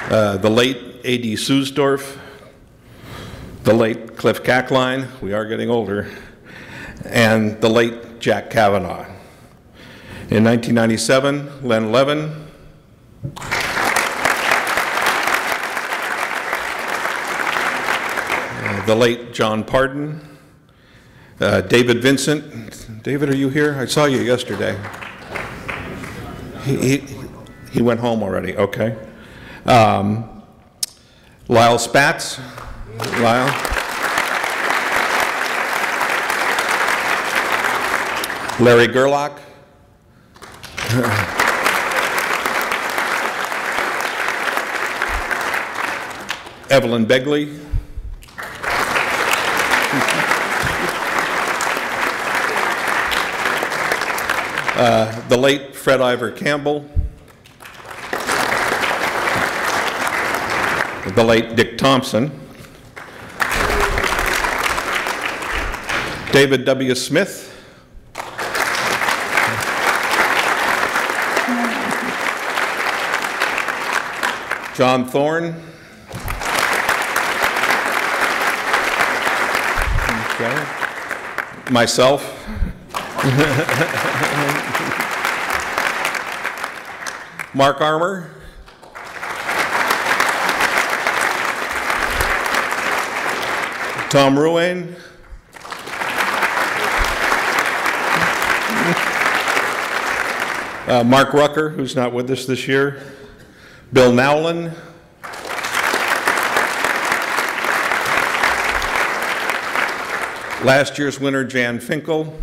The late A.D. Susdorf. The late Cliff Cackline, we are getting older, and the late Jack Kavanaugh. In 1997, Len Levin. The late John Pardon. David Vincent. David, are you here? I saw you yesterday. He went home already, okay. Lyle Spatz. Lyle. Larry Gerlach. Evelyn Begley. The late Fred Ivor Campbell. The late Dick Thompson. David W. Smith. John Thorne. Okay. Myself. Mark Armour. Tom Ruane. Mark Rucker, who's not with us this year. Bill Nowlin. Last year's winner, Jan Finkel.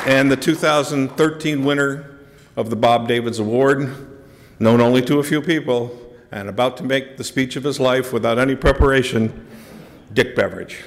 And the 2013 winner of the Bob Davids Award, known only to a few people, and about to make the speech of his life without any preparation, Dick Beveridge.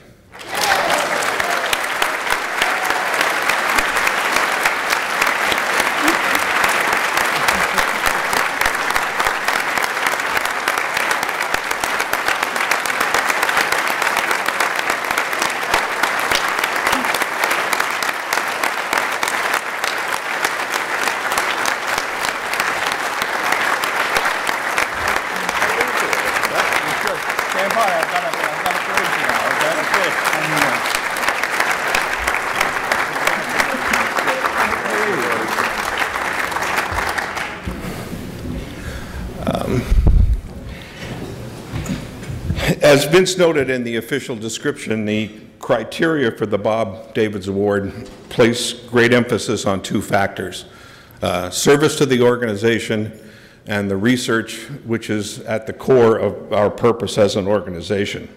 As Vince noted in the official description, the criteria for the Bob Davids Award place great emphasis on 2 factors: service to the organization and the research which is at the core of our purpose as an organization.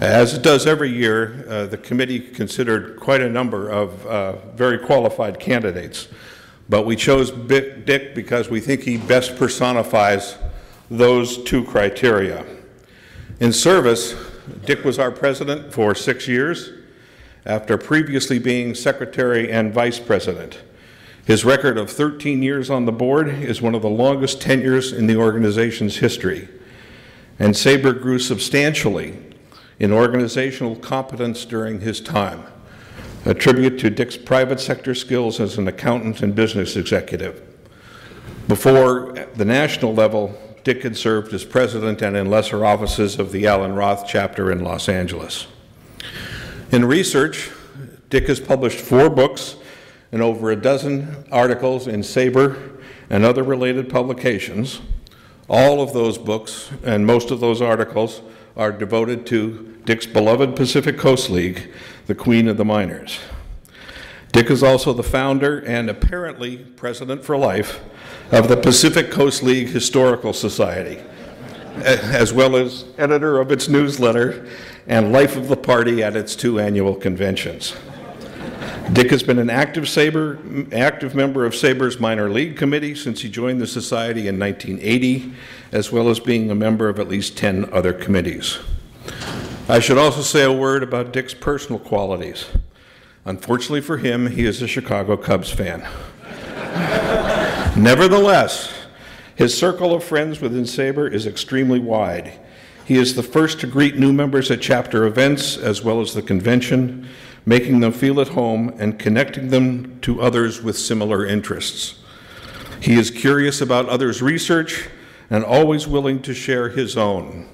As it does every year, the committee considered quite a number of very qualified candidates, but we chose Dick because we think he best personifies those two criteria. In service, Dick was our president for 6 years, after previously being secretary and vice president. His record of 13 years on the board is one of the longest tenures in the organization's history, and SABR grew substantially in organizational competence during his time, a tribute to Dick's private sector skills as an accountant and business executive. Before the national level, Dick had served as president and in lesser offices of the Allen Roth chapter in Los Angeles. In research, Dick has published 4 books and over a dozen articles in SABR and other related publications. All of those books and most of those articles are devoted to Dick's beloved Pacific Coast League, the queen of the miners. Dick is also the founder and apparently president for life of the Pacific Coast League Historical Society, as well as editor of its newsletter and life of the party at its 2 annual conventions. Dick has been an active member of SABR's minor league committee since he joined the society in 1980, as well as being a member of at least 10 other committees. I should also say a word about Dick's personal qualities. Unfortunately for him, he is a Chicago Cubs fan. Nevertheless, his circle of friends within SABR is extremely wide. He is the first to greet new members at chapter events as well as the convention, making them feel at home and connecting them to others with similar interests. He is curious about others' research and always willing to share his own.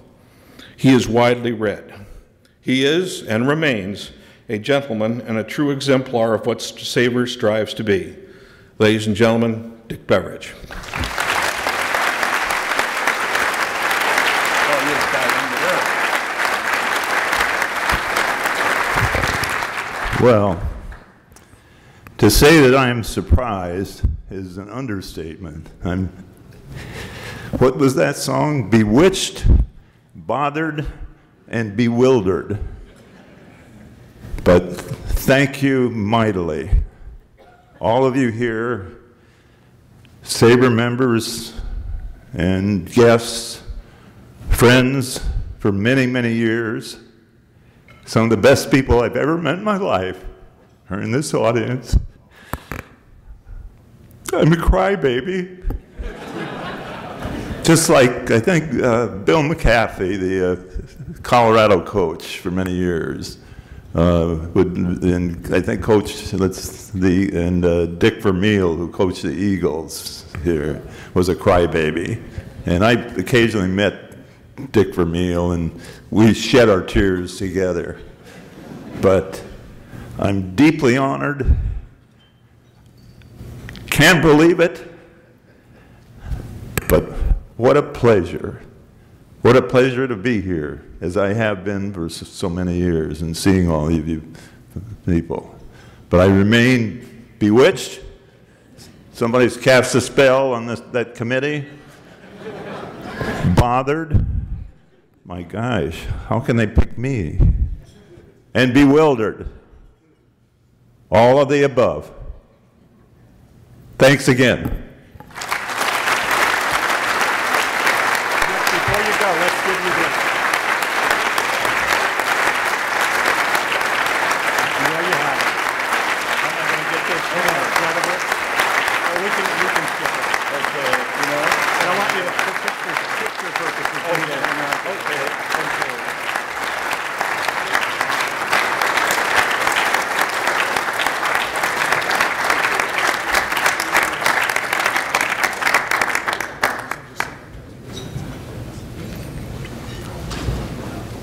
He is widely read. He is and remains a gentleman and a true exemplar of what SABR strives to be. Ladies and gentlemen, Dick Beveridge. Well, to say that I am surprised is an understatement. What was that song? Bewitched, bothered, and bewildered. But thank you mightily. All of you here, SABR members and guests, friends for many, many years. Some of the best people I've ever met in my life are in this audience. I'm a crybaby. Just like, I think, Bill McAfee, the Colorado coach for many years, and I think coached Dick Vermeil, who coached the Eagles here, was a crybaby. And I occasionally met Dick Vermeil, and we shed our tears together. But I'm deeply honored. Can't believe it. But what a pleasure. What a pleasure to be here, as I have been for so many years, and seeing all of you people. But I remain bewitched. Somebody's cast a spell on that committee. Bothered. My gosh, how can they pick me? And bewildered. All of the above. Thanks again. Before you go, let's give you this. There you have it. I'm not going to get this incredible. Oh, we can skip it. Okay, you know. And I want you to for picture purposes. Okay.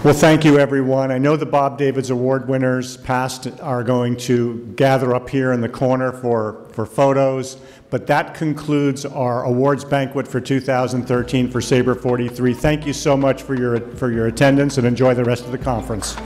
Well, thank you, everyone. I know the Bob Davids Award winners past are going to gather up here in the corner for photos, but that concludes our awards banquet for 2013 for SABR 43. Thank you so much for your attendance, and enjoy the rest of the conference.